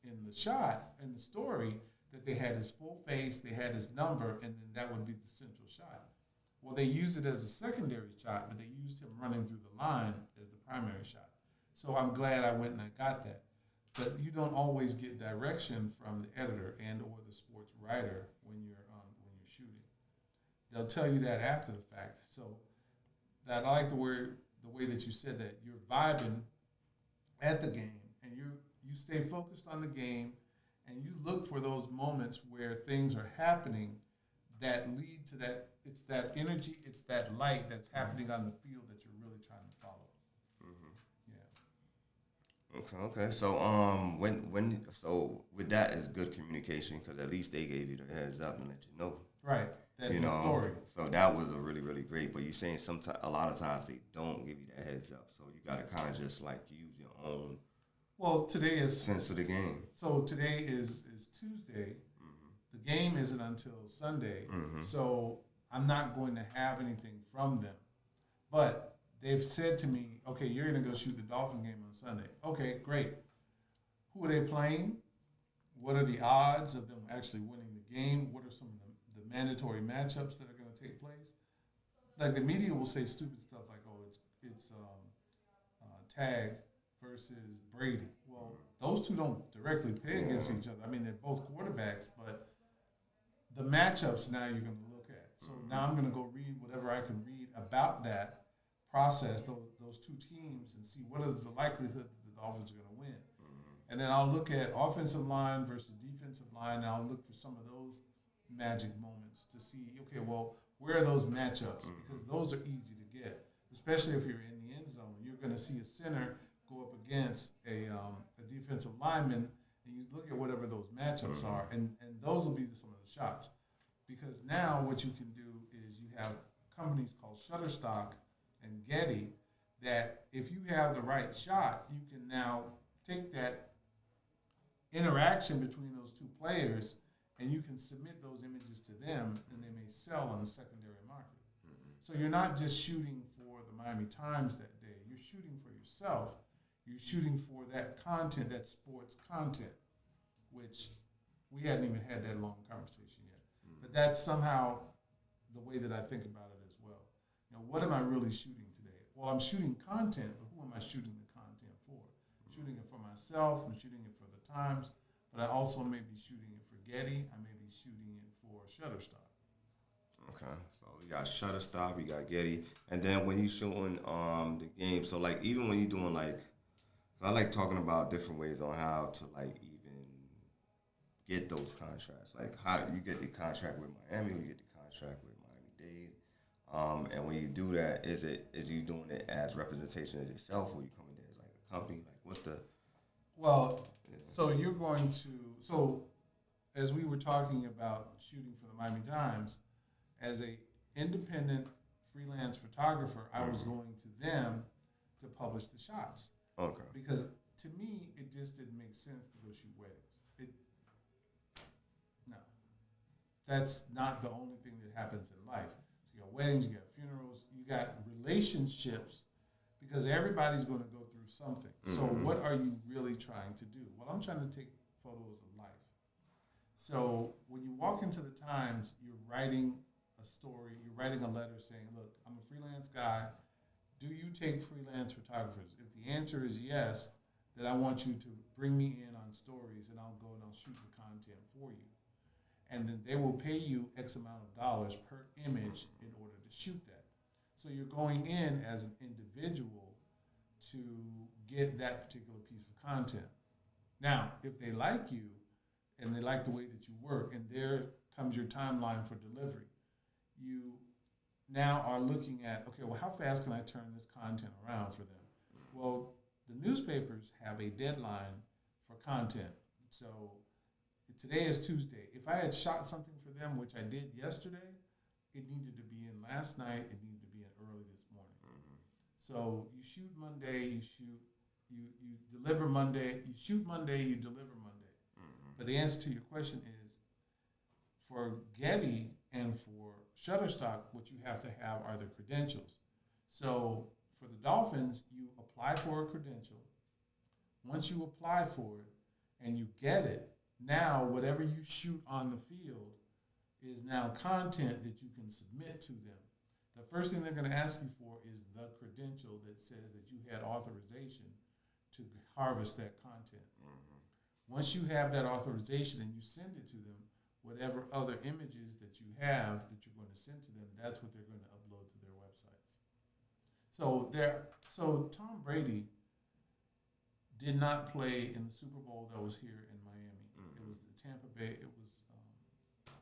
in the shot, in the story, that they had his full face, they had his number, and then that would be the central shot. Well, they used it as a secondary shot, but they used him running through the line as the primary shot. So I'm glad I went and I got that. But you don't always get direction from the editor and or the sports writer when you're shooting. They'll tell you that after the fact. So that I like the way that you said that you're vibing at the game and you stay focused on the game and you look for those moments where things are happening that lead to that. It's that energy, it's that light that's happening on the field that you're really trying to follow. Mm-hmm. Yeah. Okay. So so with that is good communication because at least they gave you the heads up and let you know. Right. That's the story. So that was a really, really great. But you're saying a lot of times they don't give you that heads up. So you got to kind of just like use your own. Well, today is sense of the game. So today is Tuesday. Mm-hmm. The game isn't until Sunday. Mm-hmm. So I'm not going to have anything from them. But they've said to me, okay, you're going to go shoot the Dolphin game on Sunday. Okay, great. who are they playing? What are the odds of them actually winning the game? What are some of the mandatory matchups that are going to take place? Like the media will say stupid stuff like, "Oh, it's Tag versus Brady." Well, those two don't directly play against each other. I mean, they're both quarterbacks, but the matchups now you're going to look at. So now I'm going to go read whatever I can read about that process, those two teams, and see what is the likelihood that the Dolphins are going to win. And then I'll look at offensive line versus defensive line, and I'll look for some of those magic moments to see, okay, well, where are those matchups? Because those are easy to get, especially if you're in the end zone. You're going to see a center go up against a defensive lineman, and you look at whatever those matchups are, and those will be some of the shots. Because now what you can do is you have companies called Shutterstock and Getty that if you have the right shot, you can now take that interaction between those two players, and you can submit those images to them, and they may sell on the secondary market. So you're not just shooting for the Miami Times that day. You're shooting for yourself. You're shooting for that content, that sports content, which we hadn't even had that long conversation yet. But that's somehow the way that I think about it as well. You know, what am I really shooting today? Well, I'm shooting content, but who am I shooting the content for? I'm shooting it for myself. I'm shooting it for the Times, but I also may be shooting it for Getty. I may be shooting it for Shutterstock. Okay, so you got Shutterstock, you got Getty, and then when you shooting the game, so like even when you doing like, I like talking about different ways on how to like even get those contracts, like how you get the contract with Miami, or you get the contract with Miami-Dade, and when you do that, is you doing it as representation of yourself, or you coming there as like a company, like what's the? Well, so you're going to, so as we were talking about shooting for the Miami Times, as a independent freelance photographer, I was going to them to publish the shots. Okay. Because to me, it just didn't make sense to go shoot weddings. No. That's not the only thing that happens in life. So you got weddings, you got funerals, you got relationships, because everybody's going to go through something. So what are you really trying to do? Well, I'm trying to take photos of life. So when you walk into the Times, you're writing a story, you're writing a letter saying, look, I'm a freelance guy. Do you take freelance photographers? If the answer is yes, then I want you to bring me in on stories, and I'll go and I'll shoot the content for you. And then they will pay you X amount of dollars per image in order to shoot that. So you're going in as an individual to get that particular piece of content. Now, if they like you and they like the way that you work, and there comes your timeline for delivery, you now are looking at, okay, well, how fast can I turn this content around for them? Well, the newspapers have a deadline for content. So today is Tuesday. If I had shot something for them, which I did yesterday, it needed to be in last night, it needed to be in early this morning. So you shoot Monday, you deliver Monday, you shoot Monday, you deliver Monday. But the answer to your question is, for Getty and for Shutterstock, what you have to have are the credentials. So for the Dolphins, you apply for a credential. Once you apply for it and you get it, now whatever you shoot on the field is now content that you can submit to them. The first thing they're going to ask you for is the credential that says that you had authorization to harvest that content. Once you have that authorization and you send it to them, whatever other images that you have that you're going to send to them, that's what they're going to upload to their websites. So Tom Brady did not play in the Super Bowl that was here in Miami. It was the Tampa Bay. It was,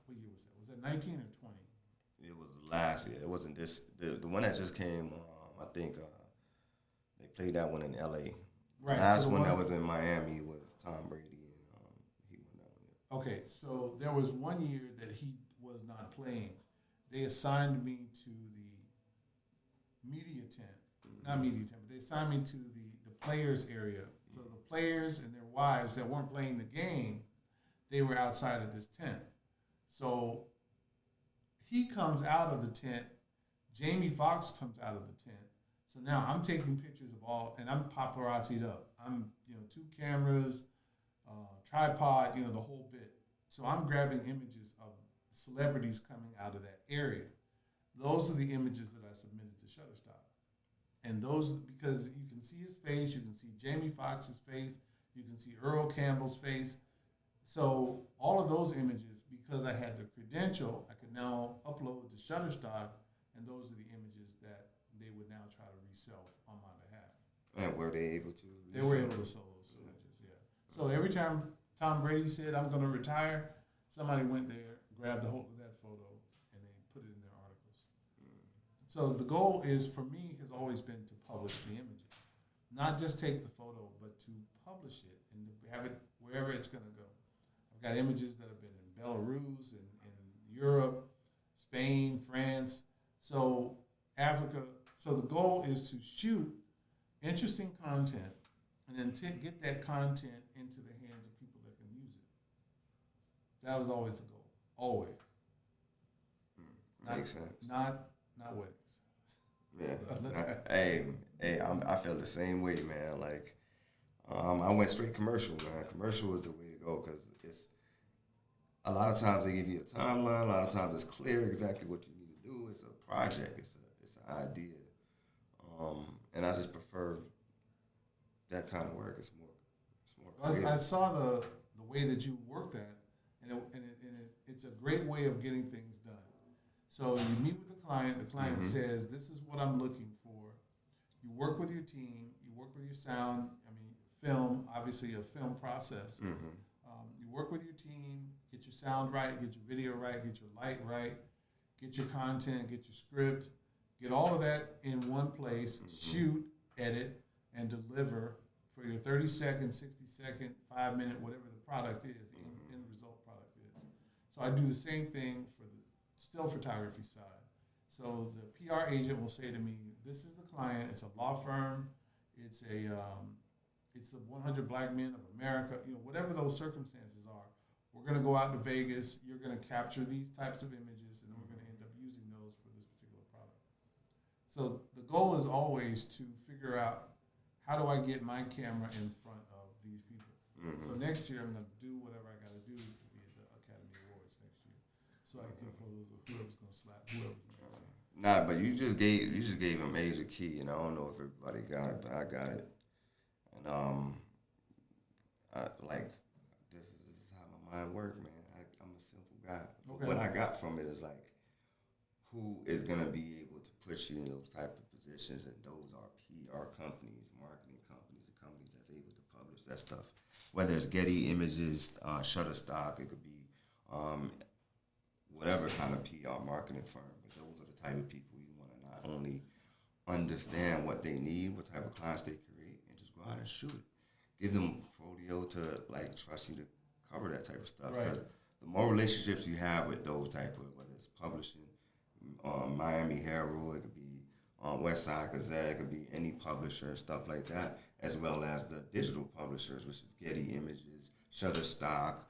what year was that? Was that 19 or 20? It was last year. It wasn't this. The one that just came, I think they played that one in L.A. Right. The last one that was in Miami was Tom Brady. He won that one. Okay, so there was 1 year that he was not playing. They assigned me to the media tent. Not media tent, but they assigned me to the players area. So the players and their wives that weren't playing the game, they were outside of this tent. So he comes out of the tent. Jamie Foxx comes out of the tent. So now I'm taking pictures of all, and I'm paparazzi'd up. I'm, 2 cameras. tripod, the whole bit. So I'm grabbing images of celebrities coming out of that area. Those are the images that I submitted to Shutterstock. And those, because you can see his face, you can see Jamie Foxx's face, you can see Earl Campbell's face. So all of those images, because I had the credential, I could now upload to Shutterstock, and those are the images that they would now try to resell on my behalf. And were they able to? They were able to sell those images, yeah. So every time Tom Brady said, I'm going to retire, somebody went there, grabbed a hold of that photo, and they put it in their articles. So the goal is, for me, has always been to publish the images. Not just take the photo, but to publish it and have it wherever it's going to go. I've got images that have been in Belarus and in Europe, Spain, France, so Africa. So the goal is to shoot interesting content and then get that content into the hands of people that can use it. That was always the goal, always. Makes sense. Not weddings. Yeah. I feel the same way, man. Like, I went straight commercial, man. Commercial is the way to go because it's a lot of times they give you a timeline. A lot of times it's clear exactly what you need to do. It's a project. It's an idea. And I just prefer that kind of work. It's more creative. I saw the way that you work that, and it's a great way of getting things done. So you meet with the client says, this is what I'm looking for. You work with your team, you work with your sound, film, obviously a film process. You work with your team, get your sound right, get your video right, get your light right, get your content, get your script, get all of that in one place, shoot, edit, and deliver for your 30-second, 60-second, 5-minute, whatever the product is, the end result product is. So I do the same thing for the still photography side. So the PR agent will say to me, this is the client, it's a law firm, it's the 100 Black Men of America, whatever those circumstances are, we're going to go out to Vegas, you're going to capture these types of images, and then we're going to end up using those for this particular product. So the goal is always to figure out, how do I get my camera in front of these people? So next year I'm going to do whatever I got to do to be at the Academy Awards next year. So I can get photos of whoever's going to slap whoever's going to slap. Nah, but you just gave a major key, and I don't know if everybody got it, but I got it. And this is how my mind works, man. I'm a simple guy. Okay. What I got from it is like, who is gonna be able to put you in those type of positions, and those are PR companies, marketing companies, the companies that's able to publish that stuff. Whether it's Getty Images, Shutterstock, it could be whatever kind of PR marketing firm. But those are the type of people you want to not only understand what they need, what type of clients they create, and just go out and shoot it. Give them a portfolio to trust you to cover that type of stuff. Right. Because the more relationships you have with those type of, whether it's publishing, Miami Herald, it could be West Side Gazette, it could be any publisher and stuff like that, as well as the digital publishers, which is Getty Images, Shutterstock,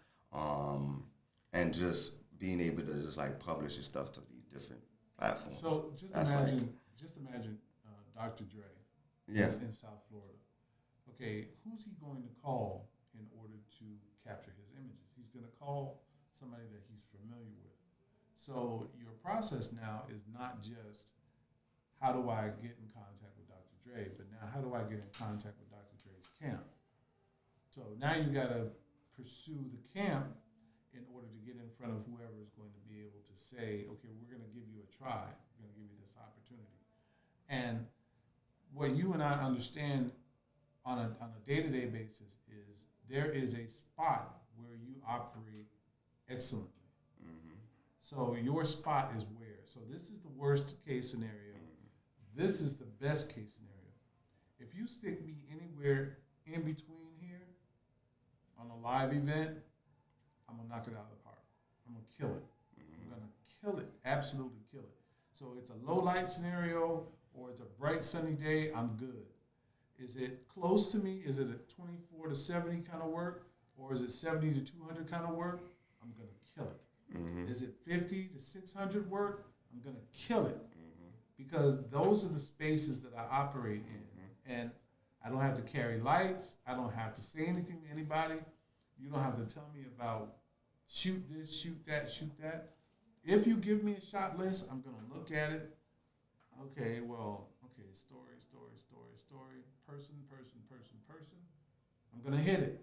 and just being able to just publish your stuff to these different platforms. So just imagine Dr. Dre in South Florida. Okay, who's he going to call in order to capture his images? He's going to call somebody that he's familiar with. So your process now is not just, how do I get in contact with Dr. Dre, but now how do I get in contact with Dr. Dre's camp? So now you got to pursue the camp in order to get in front of whoever is going to be able to say, okay, we're going to give you a try. We're going to give you this opportunity. And what you and I understand on a day-to-day basis is there is a spot where you operate excellently. So your spot is where. So this is the worst case scenario. This is the best case scenario. If you stick me anywhere in between here on a live event, I'm going to knock it out of the park. I'm going to kill it. I'm going to kill it, absolutely kill it. So it's a low light scenario or it's a bright sunny day, I'm good. Is it close to me? Is it a 24 to 70 kind of work? Or is it 70 to 200 kind of work? I'm going to kill it. Is it 50 to 600 work? I'm going to kill it. Because those are the spaces that I operate in. And I don't have to carry lights. I don't have to say anything to anybody. You don't have to tell me about shoot this, shoot that, shoot that. If you give me a shot list, I'm going to look at it. Okay, story, person. I'm going to hit it.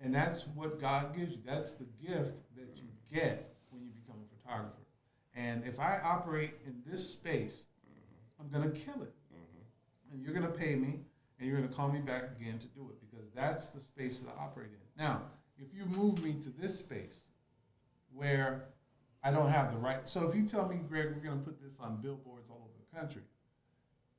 And that's what God gives you. That's the gift that you get when you become a photographer. And if I operate in this space, I'm going to kill it. And you're going to pay me, and you're going to call me back again to do it, because that's the space that I operate in. Now, if you move me to this space where I don't have the right, so if you tell me, Greg, we're going to put this on billboards all over the country,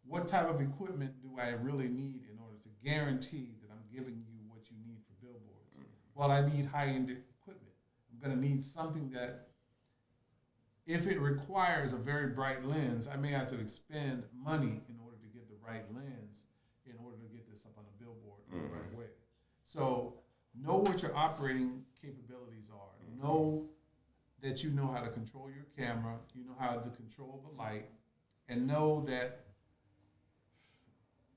what type of equipment do I really need in order to guarantee that I'm giving you what you need for billboards? Well, I need high-end equipment. I'm going to need something that, if it requires a very bright lens, I may have to expend money in order to get the right lens in order to get this up on a billboard in the right way. So know what your operating capabilities are. Know that you know how to control your camera, you know how to control the light, and know that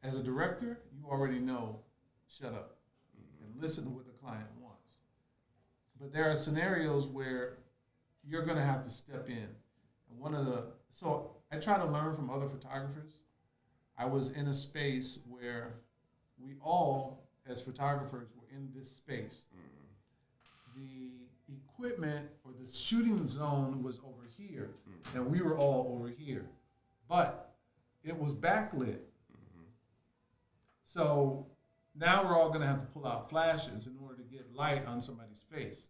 as a director, you already know, shut up and listen to what the client wants. But there are scenarios where you're going to have to step in. And so I try to learn from other photographers. I was in a space where we all, as photographers, were in this space. The equipment or the shooting zone was over here, and we were all over here. But it was backlit. So now we're all going to have to pull out flashes in order to get light on somebody's face.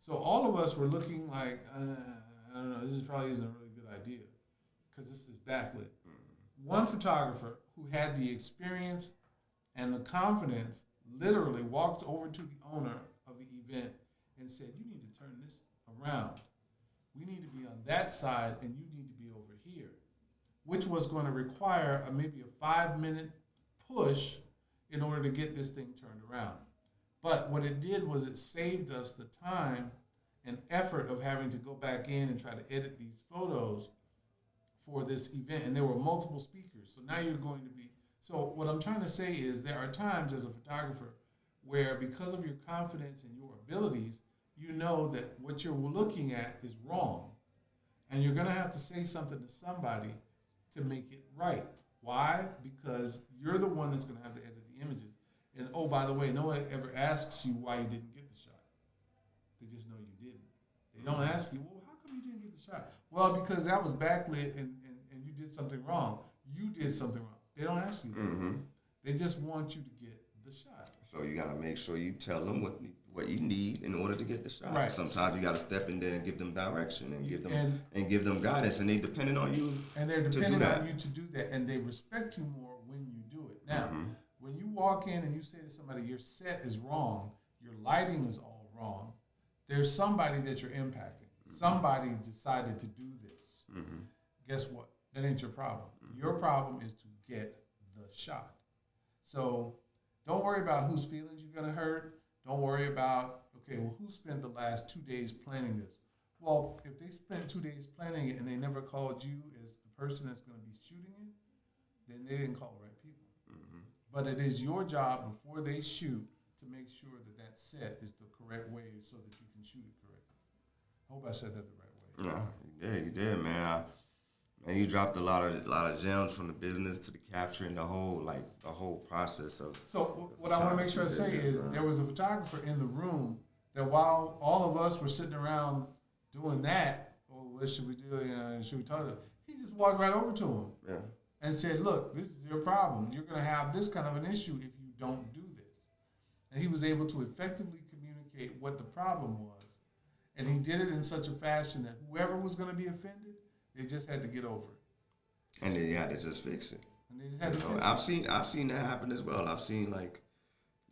So all of us were looking like, I don't know, this probably isn't a really good idea because this is backlit. One photographer who had the experience and the confidence literally walked over to the owner of the event and said, you need to turn this around. We need to be on that side and you need to be over here, which was going to require maybe a 5-minute push in order to get this thing turned around. But what it did was it saved us the time and effort of having to go back in and try to edit these photos for this event. And there were multiple speakers. So now you're going to be, so what I'm trying to say is there are times as a photographer where because of your confidence and your abilities, you know that what you're looking at is wrong. And you're going to have to say something to somebody to make it right. Why? Because you're the one that's going to have to edit the images. And oh, by the way, no one ever asks you why you didn't get the shot. They just know you didn't. They don't ask you, well, how come you didn't get the shot? Well, because that was backlit and you did something wrong. You did something wrong. They don't ask you that. They just want you to get the shot. So you got to make sure you tell them what you need in order to get the shot. Right. Sometimes you got to step in there and give them direction and give them guidance, and they depending on you. And they're depending on you to do that, and they respect you more when you do it. Now, when you walk in and you say to somebody, your set is wrong, your lighting is all wrong, there's somebody that you're impacting. Somebody decided to do this. Guess what? That ain't your problem. Your problem is to get the shot. So don't worry about whose feelings you're going to hurt. Don't worry about, okay, well, who spent the last 2 days planning this? Well, if they spent 2 days planning it and they never called you as the person that's going to be shooting it, then they didn't call the right people. But it is your job before they shoot to make sure that that set is the correct way so that you can shoot it correctly. I hope I said that the right way. Yeah, you did, man. Man, you dropped a lot of gems from the business to the capturing, the whole process of. So what I want to make sure I say is there was a photographer in the room that while all of us were sitting around doing that, what should we do? Should we talk to him? He just walked right over to him. Yeah. And said, look, this is your problem. You're going to have this kind of an issue if you don't do this. And he was able to effectively communicate what the problem was. And he did it in such a fashion that whoever was going to be offended, they just had to get over it. And they had to just fix it. And they just had to fix it. I've seen that happen as well. I've seen like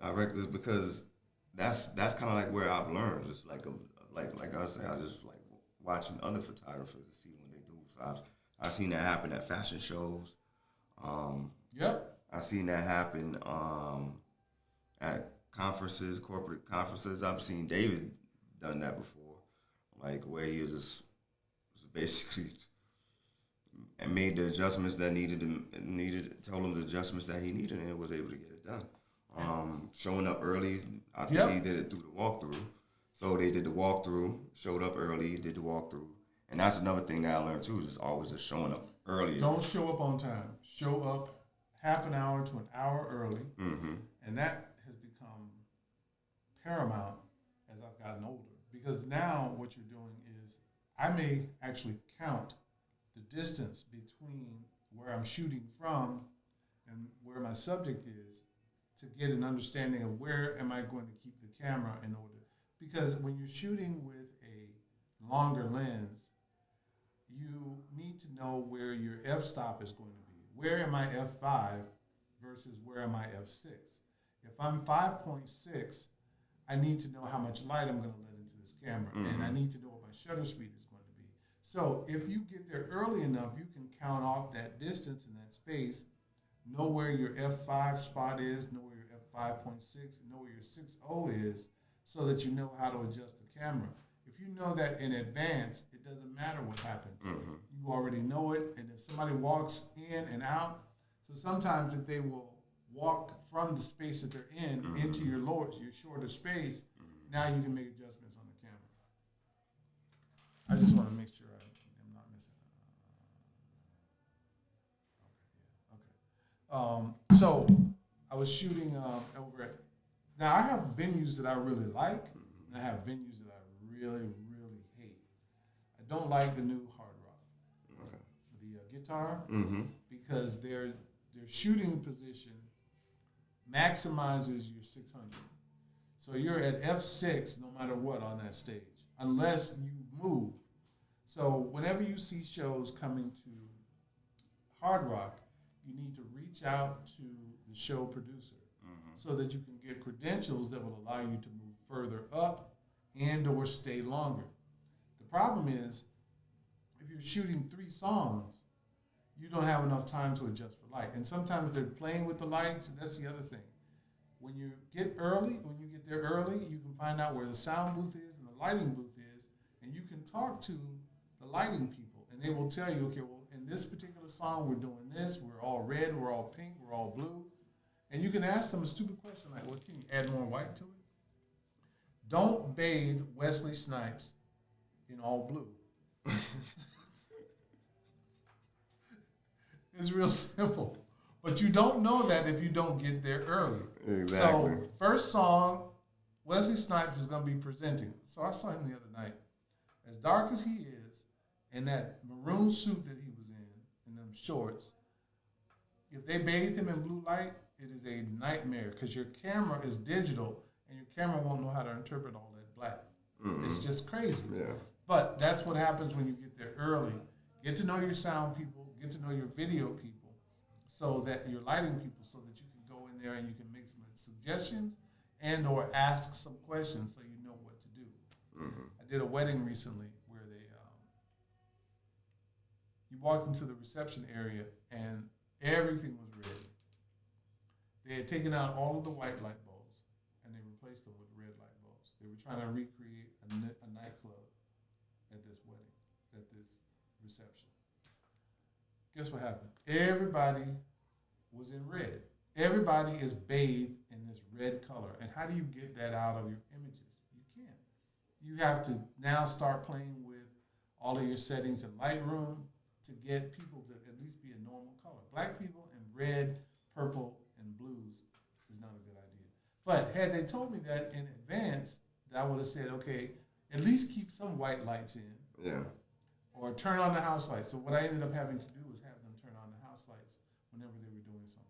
directors, because that's kind of like where I've learned. Just like I said, I just like watching other photographers to see when they do. So I've seen that happen at fashion shows. I've seen that happen at conferences, corporate conferences. I've seen David done that before, like where he was basically and made the adjustments that told him the adjustments that he needed, and was able to get it done. Showing up early. I think he did it through the walkthrough. So they did the walkthrough, showed up early, did the walkthrough. And that's another thing that I learned too, is always just showing up earlier. Don't show up on time. Show up half an hour to an hour early. Mm-hmm. And that has become paramount as I've gotten older. Because now what you're doing is I may actually count the distance between where I'm shooting from and where my subject is to get an understanding of where am I going to keep the camera in order. Because when you're shooting with a longer lens, you need to know where your f-stop is going to be. Where am I f5 versus where am I f6? If I'm 5.6, I need to know how much light I'm going to let into this camera, and I need to know what my shutter speed is going to be. So if you get there early enough, you can count off that distance and that space, know where your f5 spot is, know where your f5.6, know where your 6.0 is, so that you know how to adjust the camera. If you know that in advance, it doesn't matter what happens. You already know it, and if somebody walks in and out, so sometimes if they will walk from the space that they're in into your shorter space, now you can make adjustments on the camera. I just want to make sure I'm not missing. Okay. So I was shooting over at. Now I have venues that I really like, and I have venues that I really, really hate. I don't like the new Hard Rock, the guitar, because their shooting position maximizes your 600. So you're at f6 no matter what on that stage, unless you move. So whenever you see shows coming to Hard Rock, you need to reach out to the show producer so that you can get credentials that will allow you to move further up and or stay longer. The problem is, if you're shooting 3 songs, you don't have enough time to adjust for light. And sometimes they're playing with the lights, and that's the other thing. When you get there early, you can find out where the sound booth is and the lighting booth is, and you can talk to the lighting people, and they will tell you, okay, well, in this particular song, we're doing this, we're all red, we're all pink, we're all blue. And you can ask them a stupid question like, well, can you add more white to it? Don't bathe Wesley Snipes in all blue. It's real simple. But you don't know that if you don't get there early. Exactly. So, first song, Wesley Snipes is going to be presenting. So I saw him the other night. As dark as he is, in that maroon suit that he was in them shorts, if they bathe him in blue light, it is a nightmare because your camera is digital and your camera won't know how to interpret all that black. It's just crazy. Yeah. But that's what happens when you get there early. Get to know your sound people, get to know your video people, so that your lighting people, so that you can go in there and you can make some suggestions and or ask some questions so you know what to do. I did a wedding recently where you walked into the reception area and everything was red. They had taken out all of the white light bulbs and they replaced them with red light bulbs. They were trying to recreate a nightclub at this wedding, at this reception. Guess what happened? Everybody was in red. Everybody is bathed in this red color. And how do you get that out of your images? You can't. You have to now start playing with all of your settings in Lightroom to get people to at least be a normal color. Black people in red, purple, and blues is not a good idea. But had they told me that in advance, I would have said, okay, at least keep some white lights in. Yeah. Or turn on the house lights. So what I ended up having to do was have them turn on the house lights whenever they were doing something.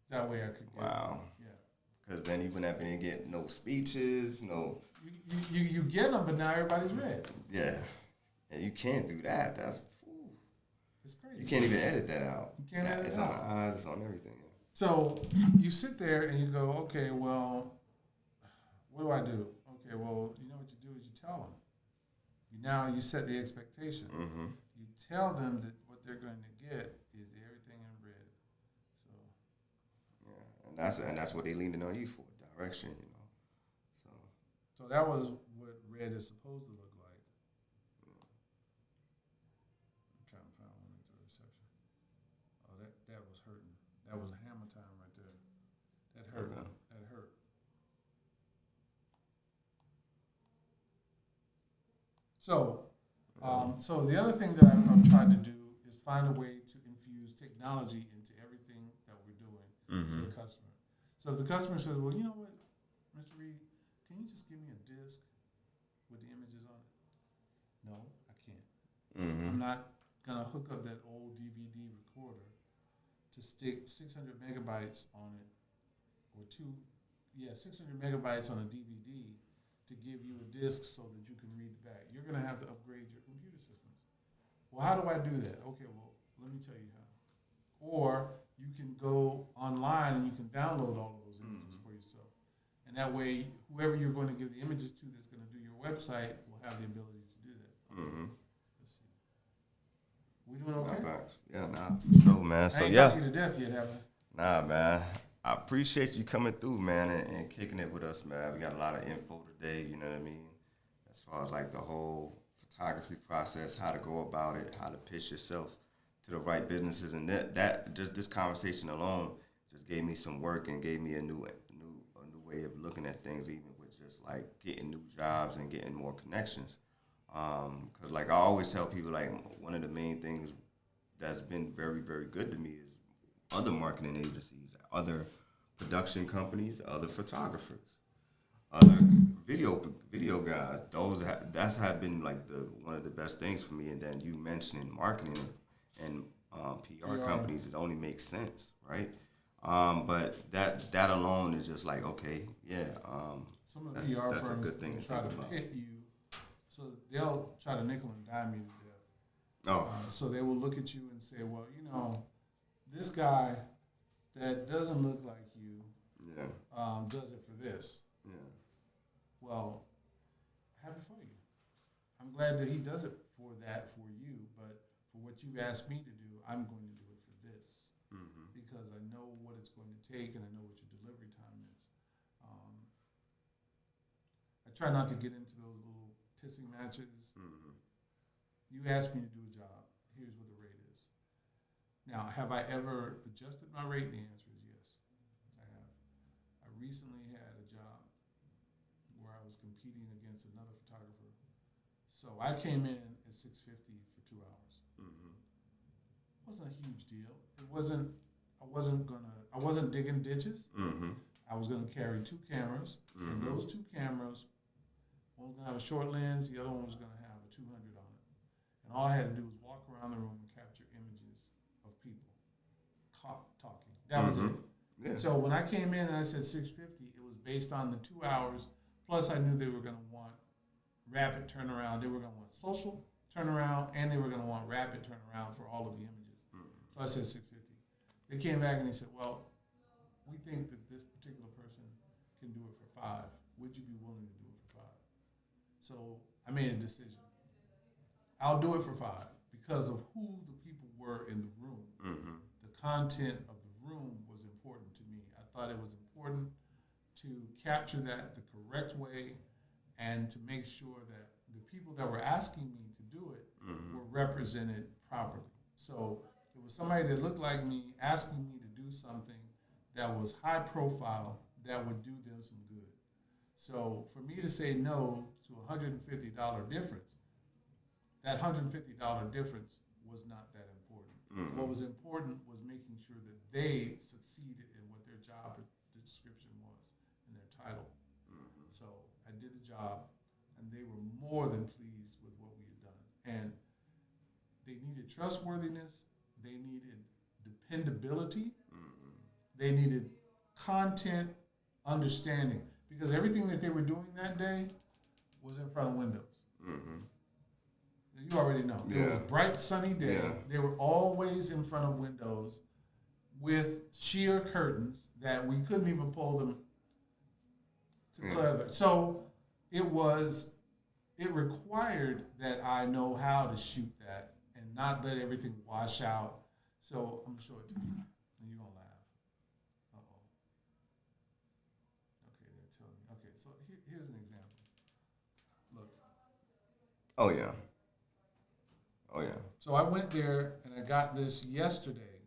That way I could get Yeah. Because then you wouldn't have been getting no speeches, no... You get them, but now everybody's red. Yeah. And you can't do that. That's... It's crazy. You can't even edit that out. You can't edit it out. It's on the eyes, it's on everything. So you sit there and you go, okay, well, what do I do? Okay, well, you know what you do is you tell them. Now you set the expectation. You tell them that what they're going to get is everything in red. So yeah, and that's what they leaning on you for, direction, you know. So that was what red is supposed to look like. I'm trying to find one at the reception. Oh, that was hurting. That was a hammer time right there. So the other thing that I've tried to do is find a way to infuse technology into everything that we're doing for the customer. So if the customer says, well, you know what, Mr. Reed, can you just give me a disc with the images on it? No, I can't. I'm not going to hook up that old DVD recorder to stick 600 megabytes on it, or 600 megabytes on a DVD to give you a disc so that you can read it back. You're going to have to upgrade your computer systems. Well, how do I do that? Okay, well, let me tell you how. Or you can go online and you can download all of those images for yourself. And that way, whoever you're going to give the images to that's going to do your website will have the ability to do that. Let's see. We doing okay? Yeah, for sure, man. I ain't talking you to death yet, have I? Nah, man. I appreciate you coming through, man, and kicking it with us, man. We got a lot of info today, you know what I mean? As far as like the whole photography process, how to go about it, how to pitch yourself to the right businesses, and that just this conversation alone just gave me some work and gave me a new way of looking at things, even with just like getting new jobs and getting more connections. Because like I always tell people, like one of the main things that's been very, very good to me is other marketing agencies, other production companies, other photographers, other video guys. That's have been like one of the best things for me. And then you mentioning marketing and PR companies, it only makes sense, right? But that alone is just like, okay, yeah. Some of the PR firms a good thing try to pit you, so they'll try to nickel and dime you to death. So they will look at you and say, well, you know, this guy that doesn't look like you does it for this. Yeah. Well, happy for you. I'm glad that he does it for you, but for what you asked me to do, I'm going to do it for this. Because I know what it's going to take and I know what your delivery time is. I try not to get into those little pissing matches. You asked me to do a job. Here's what the rate is. Now, have I ever adjusted my rate? The answer is yes, I have. I recently had a job where I was competing against another photographer. So I came in at $650 for 2 hours. It wasn't a huge deal. I wasn't digging ditches. I was going to carry 2 cameras, and those 2 cameras, one was going to have a short lens, the other one was going to have a 200 on it. And all I had to do was walk around the room and capture images of people talking. That was it. Yeah. So when I came in and I said $650, it was based on the 2 hours, plus I knew they were going to want rapid turnaround. They were going to want social turnaround, and they were going to want rapid turnaround for all of the images. So I said $650. They came back and they said, well, we think that this particular person can do it for $5. Would you be willing to do it for $5? So I made a decision. I'll do it for $5 because of who the people were in the room. The content of the room was important to me. I thought it was important to capture that the correct way and to make sure that the people that were asking me to do it were represented properly. So it was somebody that looked like me asking me to do something that was high profile that would do them some good. So for me to say no to a $150 difference, that $150 difference was not that important. What was important was making sure that they succeeded in what their job description was and their title. So I did the job, and they were more than pleased with what we had done. And they needed trustworthiness. They needed dependability. They needed content understanding, because everything that they were doing that day was in front of windows. You already know. It was a bright, sunny day. They were always in front of windows with sheer curtains that we couldn't even pull them together. So it required that I know how to shoot that and not let everything wash out. So I'm going to show it to you, and you're going to laugh. Uh-oh. Okay, they're telling me. Okay, so here's an example. Look. Oh, yeah. Oh, yeah. So I went there, and I got this yesterday,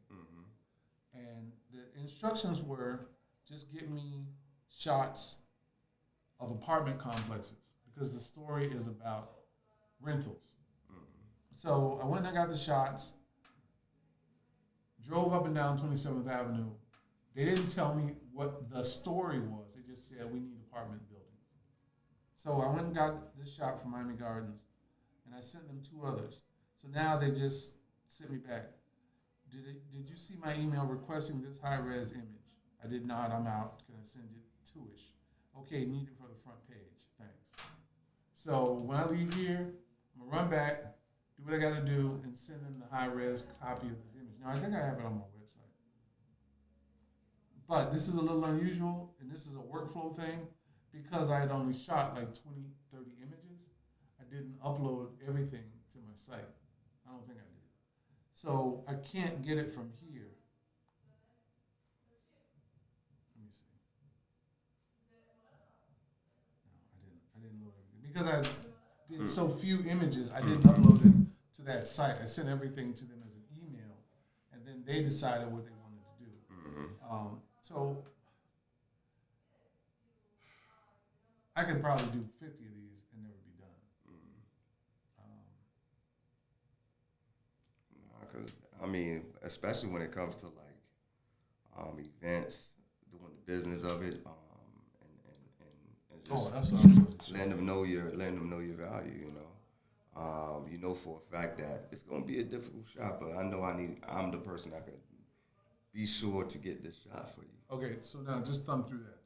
and the instructions were just get me shots of apartment complexes, because the story is about rentals. So I went and I got the shots, drove up and down 27th Avenue. They didn't tell me what the story was. They just said, we need apartment buildings. So I went and got this shot from Miami Gardens, and I sent them 2 others. So now they just sent me back. Did you see my email requesting this high-res image? I did not. I'm out. Can I send it 2-ish? Okay, need it for the front page. Thanks. So when I leave here, I'm going to run back, do what I got to do, and send them the high-res copy of this image. Now, I think I have it on my website. But this is a little unusual, and this is a workflow thing. Because I had only shot like 20, 30 images, I didn't upload everything to my site. I don't think I did. So I can't get it from here. Let me see. No, I didn't load everything. Because I did so few images, I didn't upload it to that site. I sent everything to them as an email, and then they decided what they wanted to do. So I could probably do 50 of these and never be done. Because I mean, especially when it comes to like events, doing the business of it, and just that's what I'm letting them know your value. You know for a fact that it's gonna be a difficult shot, but I know I'm the person that could be sure to get this shot for you. Okay, so now just thumb through that.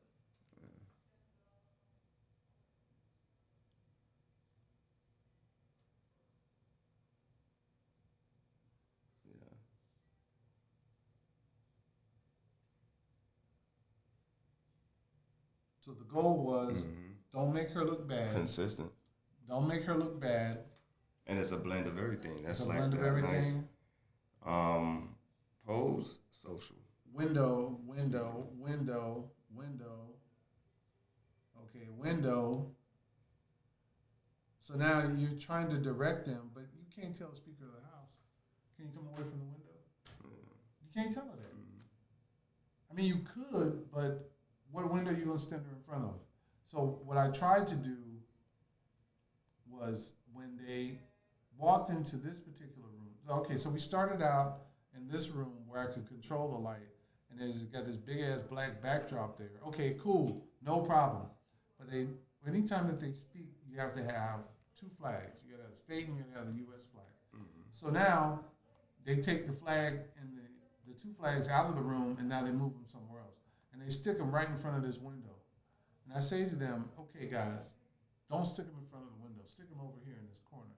So the goal was, don't make her look bad. Consistent. Don't make her look bad. And it's a blend of everything. That's it's a like blend of everything. Nice. Pose, social. Window. Okay, window. So now you're trying to direct them, but you can't tell the speaker of the house. Can you come away from the window? You can't tell her that. I mean, you could, but what window are you going to stand her in front of? So what I tried to do was when they walked into this particular room. Okay, so we started out in this room where I could control the light, and it's got this big-ass black backdrop there. Okay, cool, no problem. But anytime that they speak, you have to have 2 flags. You got to have the state and you got to have the U.S. flag. So now they take the flag and the 2 flags out of the room, and now they move them somewhere else. And they stick them right in front of this window. And I say to them, okay, guys, don't stick them in front of the window. Stick them over here in this corner.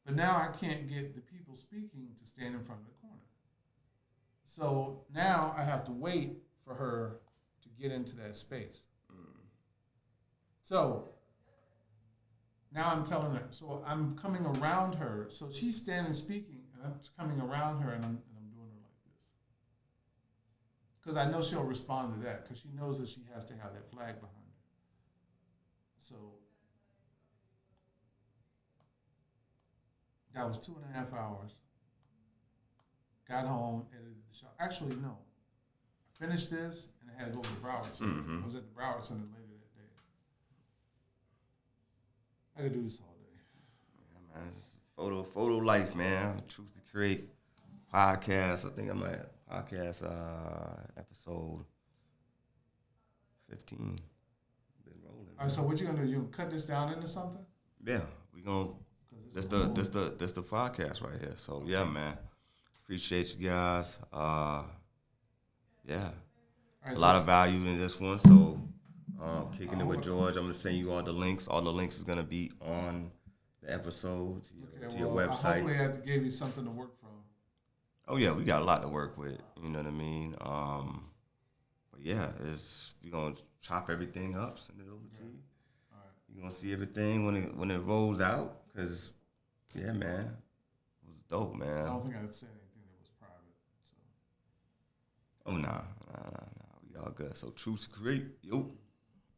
But now I can't get the people speaking to stand in front of the corner. So now I have to wait for her to get into that space. So now I'm telling her, so I'm coming around her. So she's standing speaking, and I'm coming around her, and I'm doing her like this. Because I know she'll respond to that, because she knows that she has to have that flag behind her. So that was 2.5 hours. Got home, edited the show. Actually, no. I finished this, and I had to go to Broward Center. I was at the Broward Center later that day. I could do this all day. Yeah, man. It's photo life, man. Truth to Create podcast. I think I'm at podcast episode 15. Been rolling. All right, so what you gonna do? You gonna cut this down into something? Yeah, we gonna. This the podcast right here. So yeah, man. Appreciate you guys. Yeah. Right, a lot of value in this one. So kicking it with George. I'm gonna send you all the links. All the links is gonna be on the episode to your website. Hopefully I gave you something to work from. Oh yeah, we got a lot to work with. You know what I mean? But yeah, we're gonna chop everything up, send it over to you. All right. You're gonna see everything when it rolls out. Cause yeah, man, it was dope, man. I don't think I'd say anything that was private. So. Oh nah, we all good. So Truth to Create, yo.